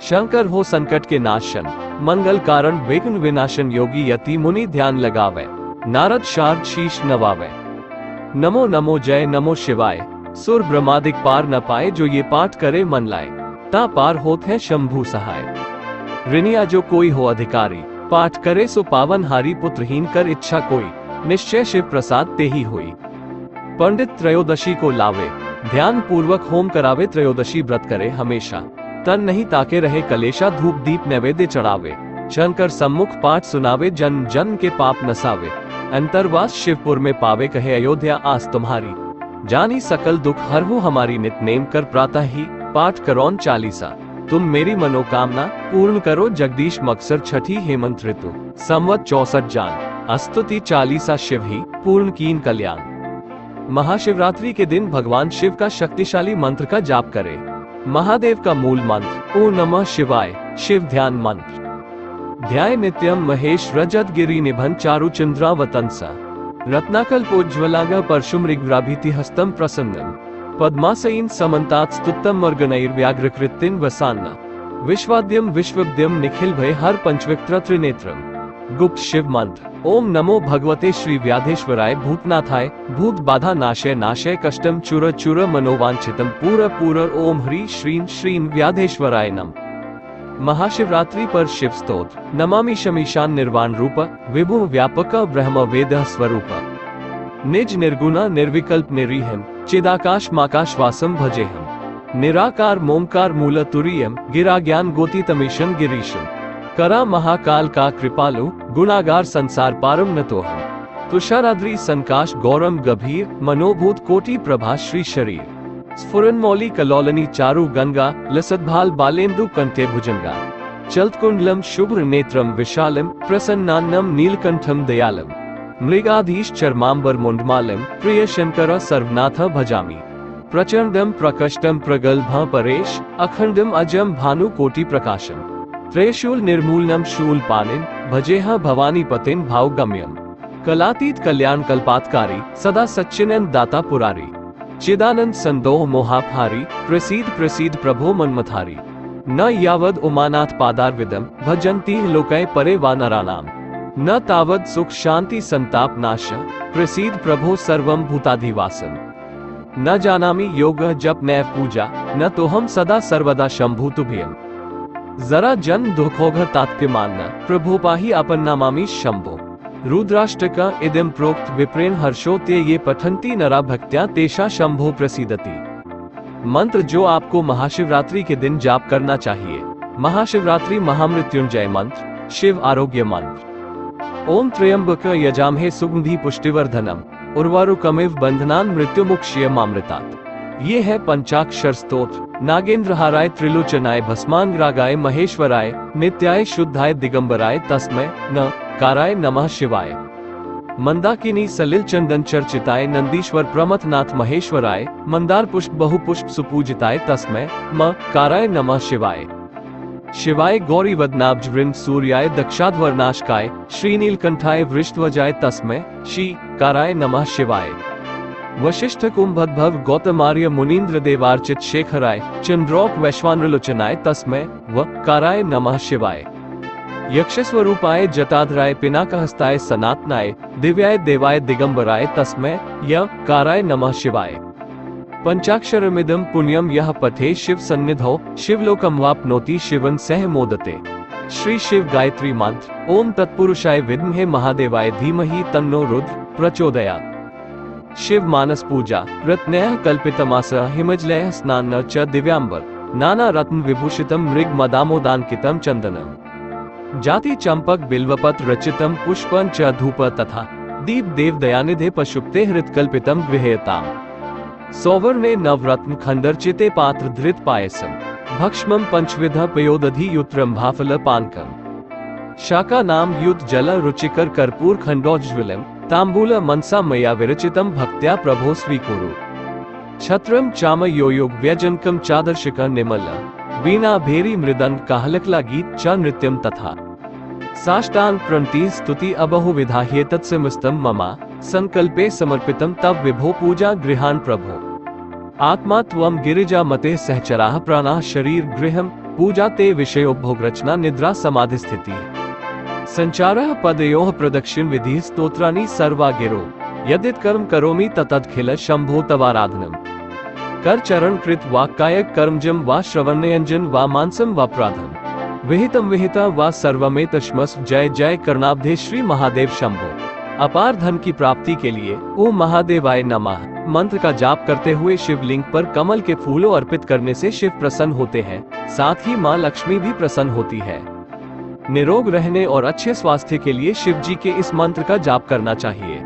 A: शंकर हो संकट के नाशन। मंगल कारण विघ्न विनाशन, योगी यति मुनि ध्यान लगावे। नारद शारद शीश नवावे, नमो नमो जय नमो शिवाय। सुर ब्रह्मादिक पार न पाए, जो ये पाठ करे मन लाए। ता पार होत है शंभु सहाय, ऋणिया जो कोई हो अधिकारी। पाठ करे सो पावन हारी, पुत्रहीन कर इच्छा कोई। निश्चय शिव प्रसाद ते ही हुई, पंडित त्रयोदशी को लावे। ध्यान पूर्वक होम करावे, त्रयोदशी व्रत करे हमेशा। तन नहीं ताके रहे कलेशा, धूप दीप नैवेद्य चढ़ावे। शंकर सम्मुख पाठ सुनावे, जन जन के पाप नसावे। अंतरवास शिवपुर में पावे, कहे अयोध्या आस तुम्हारी। जानी सकल दुख हरहु हमारी, नित नेम कर प्रातः ही पाठ करौन चालीसा। तुम मेरी मनोकामना पूर्ण करो, जगदीश मकसर छठी हेमंत ऋतु। संवत 64 जान, अस्तुति चालीसा शिव ही पूर्ण कीन कल्याण। महाशिवरात्रि के दिन भगवान शिव का शक्तिशाली मंत्र का जाप करें। महादेव का मूल मंत्र ओम नमः शिवाय, शिव ध्यान मंत्र। ध्याय नित्यम महेश रजत गिरि निभन चारु चंद्रावतंसा। रत्नाकल्पोज्ज्वलांग परशुम ऋग्राभीति हस्तम प्रसन्नम। पद्मासईन समन्तात स्तुतम मर्गनैर्व्याघ्रकृतिन वसान्ना। विश्वाद्यम विश्वव्यम निखिल भय हर पंचविक्त्र त्रिनेत्रम। गुप्त शिव मंत्र ओम नमो भगवते श्री व्याधेश्वराय भूतनाथाय। भूत बाधा नाशय नाशय कष्टम चुर चुर मनोवांछितम पूर पूर। ओम ह्रीं श्रीं श्रीं व्याधेश्वराय नम। महाशिवरात्रि पर शिव स्तोत्र नमामि शमीशान निर्वाण रूप। विभु व्यापक ब्रह्म वेद स्वरूप। निज निर्गुणा निर्विकल्प निरीहम। चिदाकाश माकाश वासम भजेहम। निराकार मोमकार मूल तुरीयम। गिरा ज्ञान गोतीतमीशं गिरीशम। करा महाकाल का कृपालु। गुणागार संसार पारम नतोहम। तुषाराद्रि संकाश गौरम गभीर। मनोभूत कोटि प्रभा श्री शरीर। स्फुरन्मौली कलोलनी चारु गंगा। लसद्भाल बालेन्दु कंठे भुजंगा। चलत्कुंडलम शुभ्र नेत्रम विशालम। प्रसन्नान्नम नीलकंठम दयालम। मृगाधीश चर्मांबर मुंडमालम। प्रिय शंकर सर्वनाथ भजामि। प्रचंडम प्रकष्टम प्रगल्भ परेश। अखंडम अजम भानु कोटि प्रकाशम। त्रयशूल निर्मूलनम शूल पानिन। भजेह भवानी पतिन भावगम्यम। कलातीत कल्याण कल्पातकारी। सदा सच्चिनंद दाता पुरारी। चिदानंद संदोह मोहापहारी। प्रसीद प्रसीद प्रभो मनमथारी। न यावद उमानाथ पादारविदम। भजन्ति लोकै परे वानराणाम। न तावद सुख शांति संताप नाश। प्रसीद प्रभो सर्वम भूताधिवासम। न जानामि योग जप नैव पूजा। न तो हम सदा सर्वदा शंभु तुभ्यम। जरा जन दुखोघ तात्क्य मानना। प्रभु पाहि अपन नामामि शंभो। रुद्राष्टक इदम प्रोक्त विप्रेण हर्षो ते ये पठन्ति नरा भक्त्या तेषा शंभो प्रसीदति। मंत्र जो आपको महाशिवरात्रि के दिन जाप करना चाहिए। महाशिवरात्रि महामृत्युंजय मंत्र। शिव आरोग्य मंत्र ओम त्र्यंबक यजामहे सुगंधि पुष्टिवर्धनम। उर्वारुकमिव बंधनान मृत्युमुक्षयमामृतात्। ये है पंचाक्षर स्तोत्र। नागेंद्रहाराय त्रिलोचनाय भस्मांगरागाय महेश्वराय नित्याय शुद्धाय दिगंबराय तस्मै न काराय नमः शिवाय। मंदाकिनी सलिल चंदन चर्चिताय नंदीश्वर प्रमथनाथ महेश्वराय। मंदार पुष्प बहुपुष्प सुपूजिताय तस्मै म काराय नमः शिवाय। शिवाय गौरी वदनाब्ज वृंद सूर्याय दक्षाध्वरनाशकाय। श्रीनीलकंठाय वृषध्वजाय तस्मै शी काराय नमः शिवाय। वशिष्ठ कुंभोद्भव गौतमार्य मुनीन्द्र देवार्चित शेखराय। चंद्रौक वैश्वानरलोचनाय तस्मै व काराय नमः शिवाय। यक्षस्वरूपाय जटाधराय पिनाकहस्ताय सनातनाय। दिव्याय देवाय दिगंबराय तस्मै य काराय नमः शिवाय। पंचाक्षरमिदं पुण्यम यह पठे शिव सन्निधौ शिवलोकम वाप्नोति शिवं सह मोदते। श्री शिव गायत्री मंत्र। ओम तत्पुरुषाय विद्महे महादेवाय धीमहि तन्नो रुद्र प्रचोदयात्। शिव मानस पूजा। रत्नैः कल्पितमासः हिमजलैः स्नान च दिव्यांबर नाना रत्न विभूषितम मृग मदामोदांकितम चंदनम जाति चंपक बिल्वपत्र रचितम पुष्पं च धूप तथा दीप देव दयानिधे पशुप्ते हृत कल्पितम गृह्यताम। सौवर्णे नवरत्न खंडरचिते पात्र धृत पायसम भक्ष्मं पंचविध पयोदधि युत्रम भाफल पानकम शाका नाम युत जल रुचिकर कर्पूर खंडोज्ज्वलम तांबूल मनसा मया विरचितम भक्त्या प्रभो स्वीकुरु। छत्रम चाम योयोग व्यजनकम चादर्शिक निमल वीणा भेरी मृदंग काहलकला गीत च नृत्यम तथा साष्टांग प्रणति स्तुति अबहु विधा ह्येतत्समस्तम ममा संकल्पे समर्पितम तव विभो पूजा गृहान प्रभो। आत्मा त्वं गिरिजा मते सहचराः प्राणाः शरीर गृहम पूजा ते विषयोपभोग रचना निद्रा समाधि स्थिति संचारः पदयोः प्रदक्षिण विधि स्तोत्राणि सर्वा गिरो यदित कर्म करोमि ततदखिल शंभो तवाराधनम। कर चरण कृत वाक्कायक कर्मजम वा श्रवणयंजन वा मानसम वा प्राधम विहितम विहिता वा सर्वमेतश्मस। जय जय कर्णाब्धे श्री महादेव शंभो। अपार धन की प्राप्ति के लिए ओम महादेवाय नमः मंत्र का जाप करते हुए शिवलिंग पर कमल के फूलों अर्पित करने से शिव प्रसन्न होते हैं, साथ ही मां लक्ष्मी भी प्रसन्न होती है। निरोग रहने और अच्छे स्वास्थ्य के लिए शिव जी के इस मंत्र का जाप करना चाहिए।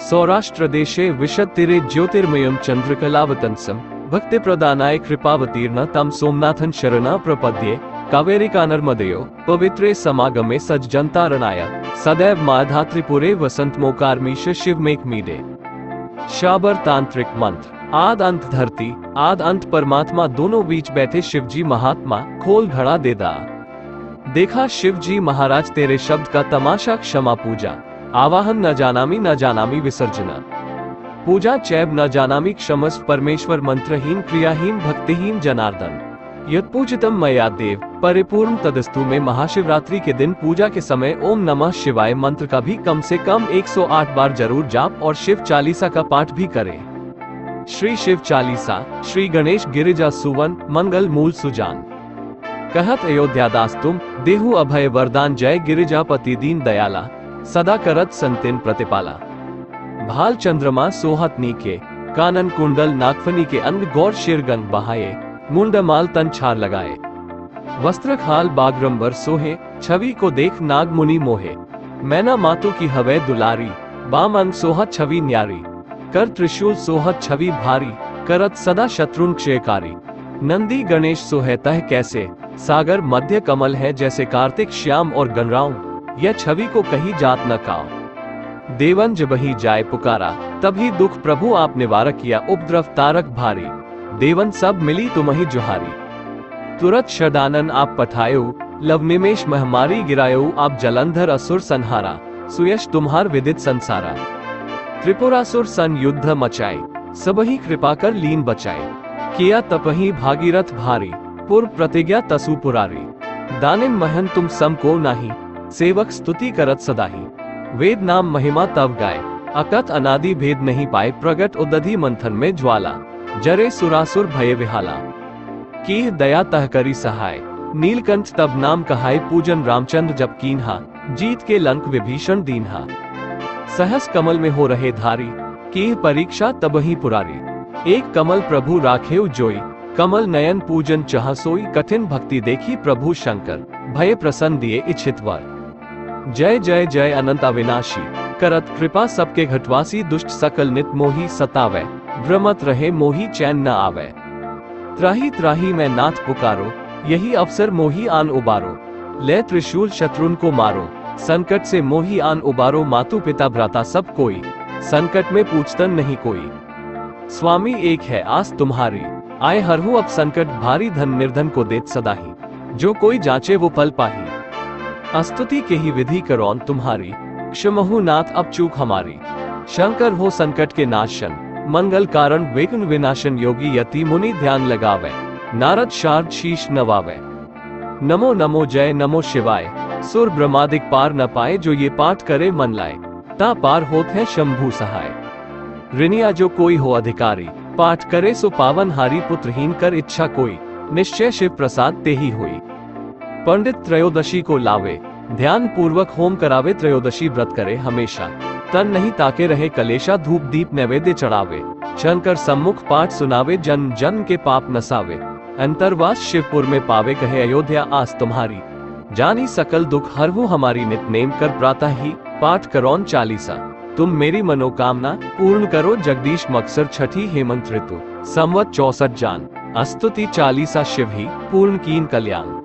A: सौराष्ट्र देशे विशत्तिरे ज्योतिर्मयम चंद्रकलावतंसम भक्ति प्रदानाय कृपावतीर्ण तम सोमनाथन शरणा प्रपद्ये कावेरिका नर्मदयो पवित्रे समागमे सज्जनतारणाय सदैव माधात्रिपुरे वसंत मोकारमीश शिव मेक मीडे। शाबर तांत्रिक मंत्र। आद अंत धरती आद अंत परमात्मा दोनों बीच बैठे शिवजी महात्मा खोल घड़ा दे दा। देखा शिवजी महाराज तेरे शब्द का तमाशा क्षमा पूजा आवाहन न जानामी विसर्जना पूजा चैब न जानामी क्षमस परमेश्वर मंत्रहीन क्रियाहीन भक्तिहीन जनार्दन यत्पूजितम मया देव परिपूर्ण तदस्तु में महाशिवरात्रि के दिन पूजा के समय ओम नमः शिवाय मंत्र का भी कम से कम 108 बार जरूर जाप और शिव चालीसा का पाठ भी करें। श्री शिव चालीसा। श्री गणेश गिरिजा सुवन मंगल मूल सुजान कहत अयोध्या दास तुम देहु अभय वरदान जय गिरिजापति दीन दयाला सदा करत संतिन प्रतिपाला। भाल चंद्रमा सोहत नीके कानन कुंडल नागफनी के अंग गौर शिरगंग बहाये मुंडमाल तन छार लगाए वस्त्र खाल बागरंबर सोहे छवि को देख नाग मुनि मोहे। मैना मातु की हवै दुलारी बाम अंग सोहत छवि न्यारी कर त्रिशूल सोहत छवि भारी करत सदा शत्रुन क्षयकारी। नंदी गणेश सोहतः कैसे सागर मध्य कमल है जैसे कार्तिक श्याम और गणराव यह छवि को कही जात न काओ। देवन जब ही जाए पुकारा तभी दुख प्रभु आप निवारक किया उपद्रव तारक भारी देवन सब मिली तुम्हि जुहारी। तुरत शदानन आप पठायो लव निमेश महमारी गिरायो आप जलंधर असुर संहारा सुयश तुम्हार विदित संसारा। त्रिपुरासुर सन युद्ध मचाए सबही कृपा कर लीन बचाए किया तपही भागीरथ भारी पूर्व प्रतिज्ञा तसु पुरारी। दानिन महन तुम सम को नाही सेवक स्तुति करत सदाही वेद नाम महिमा तब गाए अकथ अनादि भेद नहीं पाए प्रगट उदधि मंथन में ज्वाला जरे सुरासुर भय विहाला की दया तह करी सहाय नीलकंठ तब नाम कहाय पूजन रामचंद्र जब कीन्हा जीत के लंक विभीषण दीन्हा। सहस कमल में हो रहे धारी की परीक्षा तब ही पुरारी एक कमल प्रभु राखेउ जोई कमल नयन पूजन चाह सोई कठिन भक्ति देखी प्रभु शंकर भय प्रसन्न दिए इच्छित वर। जय जय जय अनंत अविनाशी करत कृपा सबके घटवासी दुष्ट सकल नित मोही सतावे भ्रमत रहे मोही चैन न आवे। त्राही त्राही मैं नाथ पुकारो यही अवसर मोही आन उबारो ले त्रिशूल शत्रुन को मारो संकट से मोही आन उबारो मातु पिता भ्राता सब कोई संकट में पूछतन नहीं कोई। स्वामी एक है आस तुम्हारी आए हरहु अब संकट भारी धन निर्धन को देत सदाही जो कोई जांचे वो फल पाही। अस्तुति के ही विधि करौन तुम्हारी क्षमहु नाथ अब चूक हमारी। शंकर हो संकट के नाशन मंगल कारण विघ्न विनाशन योगी यति मुनि ध्यान लगावे नारद शारद शीश नवावे। नमो नमो जय नमो शिवाय सुर ब्रह्मादिक पार न पाए जो ये पाठ करे मन लाए ता पार होत है शंभु सहाय। ऋणिया जो कोई हो अधिकारी पाठ करे सो पावन हारी पुत्रहीन कर इच्छा कोई, निश्चय शिव प्रसाद ते ही हुई। पंडित त्रयोदशी को लावे, ध्यान पूर्वक होम करावे, त्रयोदशी व्रत करे हमेशा, तन नहीं ताके रहे कलेशा, धूप दीप नैवेद्य चढ़ावे, चन कर सम्मुख पाठ सुनावे, जन जन के पाप नसावे, अंतरवास शिवपुर में पावे, कहे अयोध्या आस तुम्हारी, जानी सकल दुख हरहु हमारी, नित नेम कर प्रातः ही पाठ करौन चालीसा, तुम मेरी मनोकामना पूर्ण करो, जगदीश मकसर छठी हेमंत ऋतु संवत 64 जान, अस्तुति चालीसा शिव ही पूर्ण कीन कल्याण।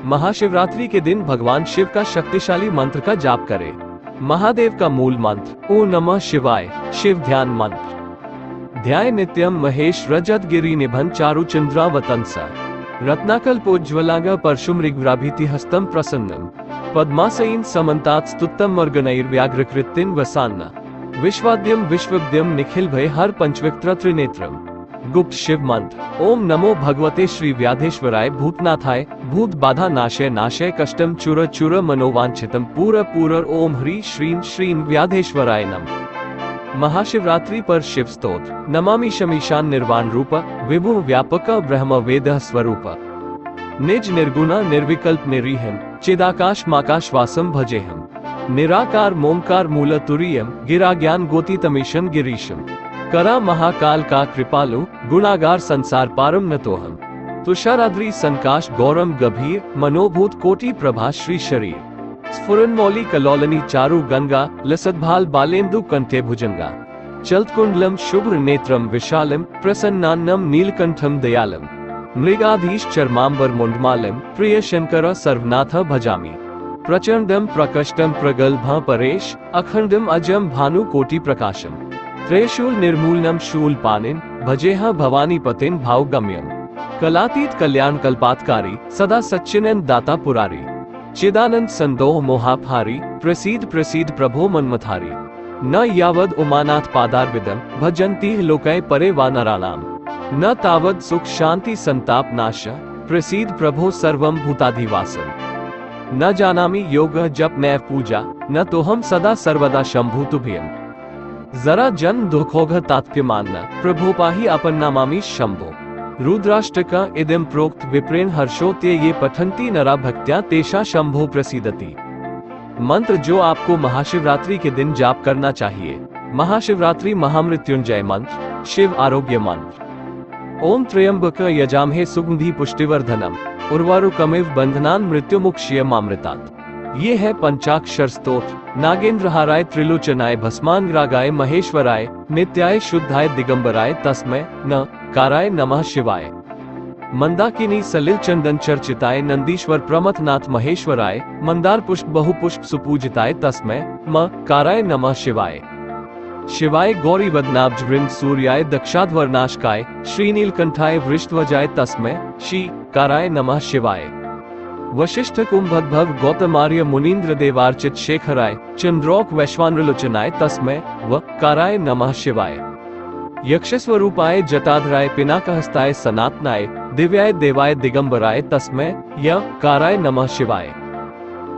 A: महाशिवरात्रि के दिन भगवान शिव का शक्तिशाली मंत्र का जाप करें। महादेव का मूल मंत्र ओम नमः शिवाय, शिव ध्यान मंत्र। ध्याय नित्यम महेश रजत गिरि निभन चारु चंद्रावतंसा, रत्नाकल्पोज्ज्वलांग परशुमृग्राभिति हस्तम प्रसन्नम, पद्मासयीन समन्तात स्तुत्तम मर्गनैर्व्याघ्रकृतिं वसान्ना, विश्वाद्यम विश्वद्यम निखिल भय हर पंचविक्त्र त्रिनेत्रम। गुप्त शिव मंत्र ओम नमो भगवते श्री व्याधेश्वराय भूतनाथाय, भूत बाधा नाशय नाशय कष्टम चुर चुर मनोवांछितम पूर पूर, ओम ह्रीं श्रीं श्रीं व्याधेश्वराय नमः। महाशिवरात्रि पर शिव स्तोत्र नमामि शमीशान निर्वाण रूप, विभु व्यापक ब्रह्म वेद स्वरूप, निज निर्गुण निर्विकल्प निरीहम, चिदाकाश माकाश वासम भजेहम, निराकार मोमकार मूल तुरीयम, गिरा ज्ञान गोति तमीशन गिरीशम, करा महाकाल का कृपालु, गुणागार संसार पारम नतोहम, तुषाराद्रि संकाश गौरम गभीर, मनोभूत कोटि प्रभा श्री शरीर, स्फुरन्मौली कलोलनी चारु गंगा, लसद्भाल बालेन्दु कंठे भुजंगा, चलत्कुंडलम शुभ्र नेत्रम विशालम, प्रसन्नान्नम नीलकंठम दयालम, मृगाधीश चर्मांबर मुंडमालम, प्रिय शंकर सर्वनाथ भजामि, प्रचंडम प्रकष्टम प्रगल्भ परेश, अखंडम अजम भानु कोटि प्रकाशम, त्रिशूल निर्मूलनम शूल पानिन, भजेह भवानी पतिन भावगम्यम, कलातीत कल्याण कल्पातकारी, सदा सच्चिनंद दाता पुरारी, चिदानंद संदोह मोहापहारी, प्रसीद प्रसीद प्रभो मनमथारी, न यावद उमानाथ पादारविदम, भजन्ति लोकै परे वानराणाम, न तावद सुख शांति संताप नाश, प्रसीद प्रभो सर्वम भूताधिवासम, न जानामि योग जप नैव पूजा, न तो हम सदा सर्वदा शंभु तुभ्यम, जरा जन दुखोघ तात्प्य मानना, प्रभु पाहि अपन नामामि शंभो, रुद्राष्टक इदम प्रोक्त विप्रेण हर्षोत्य ये पठन्ति नरा भक्त्या तेषा शंभो प्रसीदति। मंत्र जो आपको महाशिवरात्रि के दिन जाप करना चाहिए। महाशिवरात्रि महामृत्युंजय मंत्र, शिव आरोग्य मंत्र। ओम त्र्यंबक यजामहे सुगंधि पुष्टिवर्धनम, उर्वारुकमिव बंधनान मृत्युमुक्षयमामृतात्। ये है पंचाक्षर स्तोत्र। नागेंद्रहाराय त्रिलोचनाय भस्मांगरागाय महेश्वराय नित्याय शुद्धाय दिगंबराय तस्मै न काराय नमः शिवाय। मंदाकिनी सलिल चंदन चर्चिताय नंदीश्वर प्रमथनाथ महेश्वराय मंदार पुष्प बहुपुष्प सुपूजिताय तस्मै म काराय नमः शिवाय। शिवाय गौरी वदनाब्ज वृंद सूर्याय दक्षाध्वरनाशकाय श्रीनीलकंठाय वृषध्वजाय तस्मै शी काराय नमः शिवाय। वशिष्ठ कुंभद्भव गौतमार्य मुनीन्द्र देवार्चित शेखराय चंद्रौक वैश्वानरलोचनाय तस्मै व काराय नमः शिवाय। यक्षस्वरूपाय जटाधराय पिनाकहस्ताय सनातनाय दिव्याय देवाय दिगंबराय तस्मै य काराय नमः शिवाय।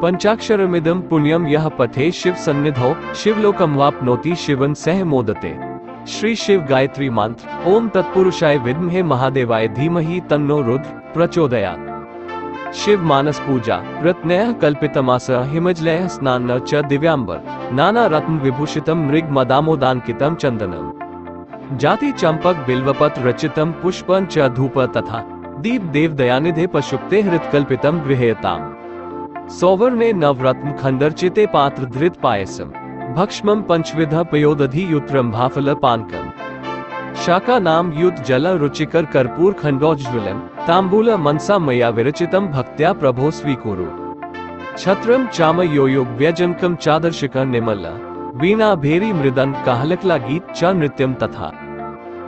A: पंचाक्षरमिदं पुण्यम यह पठे शिव सन्निधौ शिवलोकमवाप्नोति शिवं सह मोदते। श्री शिव गायत्री मंत्र। ओम तत्पुरुषाय विद्महे महादेवाय धीमहि तन्नो रुद्र प्रचोदयात्। शिव मानस पूजा। रत्नैः कल्पितमास हिमजलैः स्नान च दिव्यांबर नाना रत्न विभूषितम मृग मदामोदांकितम चंदनम जाति चंपक बिल्वपत्र रचितम पुष्पं च धूप तथा दीप देव दयानिधे पशुप्ते हृत्कल्पितम गृह्यताम। सौवर्णे नवरत्न खंडरचिते पात्र धृत पायसम भक्ष्मं पंचविध पयोदधि युत्रम भाफल पानकम शाका नाम युत जल रुचिकर कर्पूर खंडोज्ज्वलम तांबूल मनसा मया विरचितम भक्त्या प्रभो स्वीकुरु। छत्रम चाम योयोग व्यजनकम चादर्शिक निमल वीणा भेरी मृदंग काहलकला गीत च नृत्यम तथा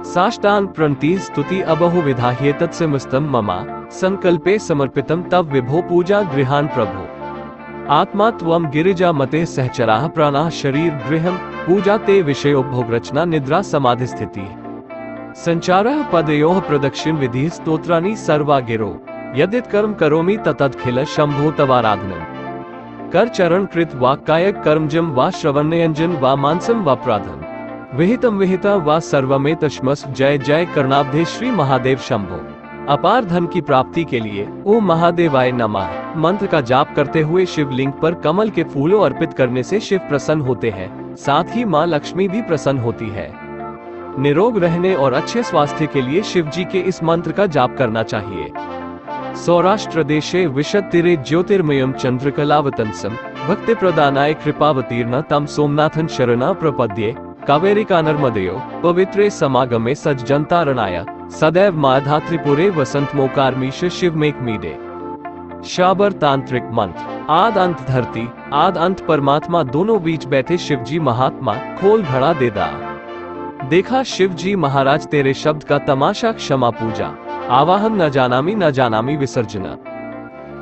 A: साष्टांग प्रणति स्तुति अबहु विधाह्येतत्समस्तम ममा संकल्पे समर्पितम तव विभो पूजा गृहान प्रभो। आत्मा त्वं गिरिजा मते सहचराः प्राणाः शरीर गृहम पूजा ते विषयोपभोग रचना निद्रा समाधि स्थिति संचारः पदयोः प्रदक्षिण विधि स्तोत्राणि सर्वा गिरो यदित कर्म करोमि ततदखिल शंभो तवाराधनम। कर चरण कृत वा कायक कर्मजम वा श्रवणयंजन वा मानसम वा प्राधम विहितम विहिता व सर्वमेतश्मस् जय जय कर्णाब्धे श्री महादेव शंभो। अपार धन की प्राप्ति के लिए ओम महादेवाय नमः मंत्र का जाप करते हुए शिवलिंग पर कमल के फूलों अर्पित करने से शिव प्रसन्न होते हैं, साथ ही मां लक्ष्मी भी प्रसन्न होती है। निरोग रहने और अच्छे स्वास्थ्य के लिए शिव जी के इस मंत्र का जाप करना चाहिए। सौराष्ट्र देशे विशत्तिरे ज्योतिर्मयम चंद्रकलावतंसम भक्ति प्रदानाय कृपावतीर्ण तम सोमनाथन शरणा प्रपद्ये कावेरिका नर्मदेयो पवित्रे समागमे सज्जनतारणाय सदैव माधात्रिपुरे वसंत मोकारमीश शिव मेक मीडे। शाबर तांत्रिक मंत्र। आद अंत धरती आद अंत परमात्मा दोनों बीच बैठे शिवजी महात्मा खोल घड़ा दे दा। देखा शिवजी महाराज तेरे शब्द का तमाशा क्षमा पूजा आवाहन न जानामी विसर्जना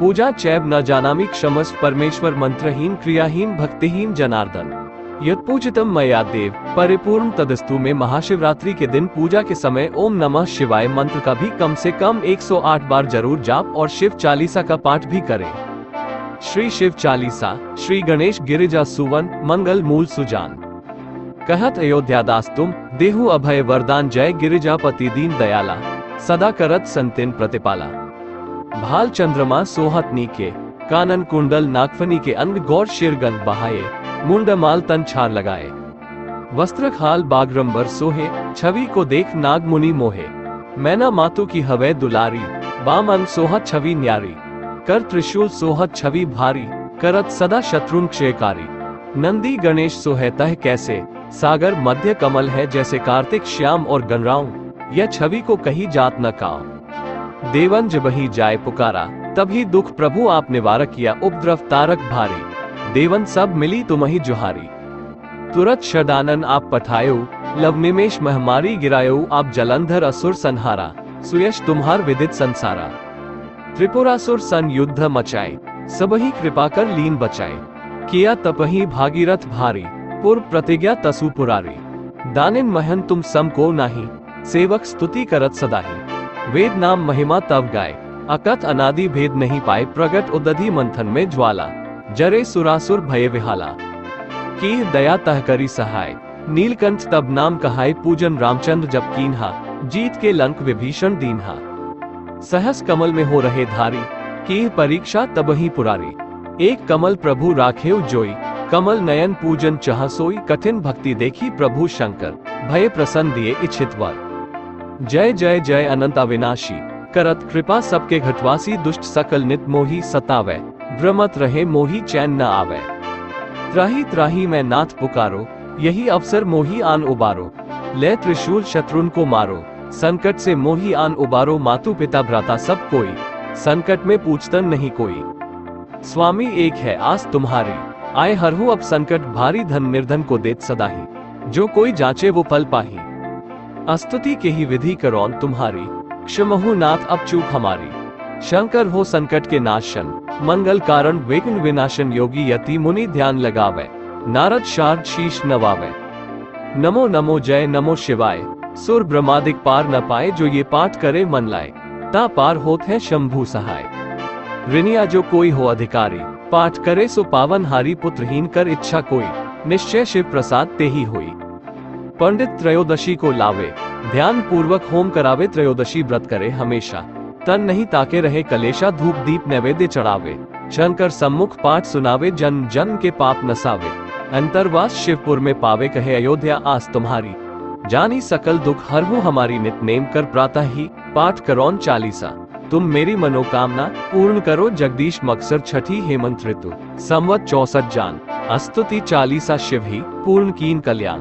A: पूजा चैब न जानामी क्षमस परमेश्वर मंत्रहीन क्रियाहीन भक्तिहीन जनार्दन यत्पूजितम मया देव परिपूर्ण तदस्तु में महाशिवरात्रि के दिन पूजा के समय ओम नमः शिवाय मंत्र का भी कम से कम 108 बार जरूर जाप और शिव चालीसा का पाठ भी करें। श्री शिव चालीसा। श्री गणेश गिरिजा सुवन मंगल मूल सुजान कहत अयोध्या दास तुम देहु अभय वरदान जय गिरिजापति दीन दयाला सदा करत संतिन प्रतिपाला। भाल चंद्रमा सोहत नीके कानन कुंडल नागफनी के अंग गौर शिरगंध बहाये मुंडमाल तन छार लगाए। वस्त्र खाल बागरंबर सोहे छवि को देख नाग मुनि मोहे। मैना मातु की हवै दुलारी बामन सोहत छवि न्यारी कर त्रिशूल सोहत छवि भारी करत सदा शत्रुन क्षयकारी। नंदी गणेश सोहतः कैसे सागर मध्य कमल है जैसे कार्तिक श्याम और गणराऊ यह छवि को कही जात न काओ। देवन जब ही जाय पुकारा तभी दुख प्रभु आप निवारक किया उपद्रव तारक भारी। देवन सब मिली तुम्हि जुहारी तुरत शदानन आप पठायो लव निमेश महमारी गिरायो आप जलंधर असुर संहारा सुयश तुम्हार विदित संसारा। त्रिपुरासुर सन युद्ध मचाए सबही कृपा कर लीन बचाए किया तपही भागीरथ भारी पूर्व प्रतिज्ञा तसु पुरारी। दानिन महन तुम सम को नाही सेवक स्तुति करत सदाही। वेद नाम महिमा तब गाय अकथ अनादि भेद नहीं पाए प्रगट उदधि मंथन में ज्वाला जरे सुरासुर भय विहाला। की दया तह करी सहाय नीलकंठ तब नाम कहाय पूजन रामचंद्र जब कीन्हा जीत के लंक विभीषण दीन्हा। सहस कमल में हो रहे धारी की परीक्षा तब ही पुरारी। एक कमल प्रभु राखेव जोई कमल नयन पूजन चह सोई कठिन भक्ति देखी प्रभु शंकर भय प्रसन्न दिए इच्छित वर। जय जय जय अनंत अविनाशी करत कृपा सबके घटवासी दुष्ट सकल नित मोही सतावे भ्रमत रहे मोही चैन न आवे। त्राही त्राही मैं नाथ पुकारो यही अवसर मोही आन उबारो ले त्रिशूल शत्रुन को मारो संकट से मोही आन उबारो। मातु पिता भ्राता सब कोई संकट में पूछतन नहीं कोई। स्वामी एक है आस तुम्हारी आए हरहु अब संकट भारी धन निर्धन को देत सदाही जो कोई जांचे वो फल पाही। अस्तुति के ही विधि करौन तुम्हारी क्षमहु नाथ अब चूक हमारी। शंकर हो संकट के नाशन मंगल कारण विघ्न विनाशन योगी यति मुनि ध्यान लगावे नारद शारद शीश नवावे। नमो नमो जय नमो शिवाय सुर ब्रह्मादिक पार न पाए जो ये पाठ करे मन लाए ता पार होत है शंभु सहाय। ऋणिया जो कोई हो अधिकारी पाठ करे सो पावन हारी पुत्रहीन कर इच्छा कोई निश्चय शिव प्रसाद ते ही होई। पंडित त्रयोदशी को लावे ध्यान पूर्वक होम करावे त्रयोदशी व्रत करे हमेशा तन नहीं ताके रहे कलेशा धूप दीप नैवेद्य चढ़ावे शंकर सम्मुख पाठ सुनावे जन जन के पाप नसावे। अंतरवास शिवपुर में पावे कहे अयोध्या आस तुम्हारी जानी सकल दुख हरहु हमारी नित नेम कर प्रातः ही पाठ करौन चालीसा तुम मेरी मनोकामना पूर्ण करो जगदीश मकसर। छठी हेमंत ऋतु संवत 64 जान अस्तुति चालीसा शिव ही पूर्ण कीन कल्याण।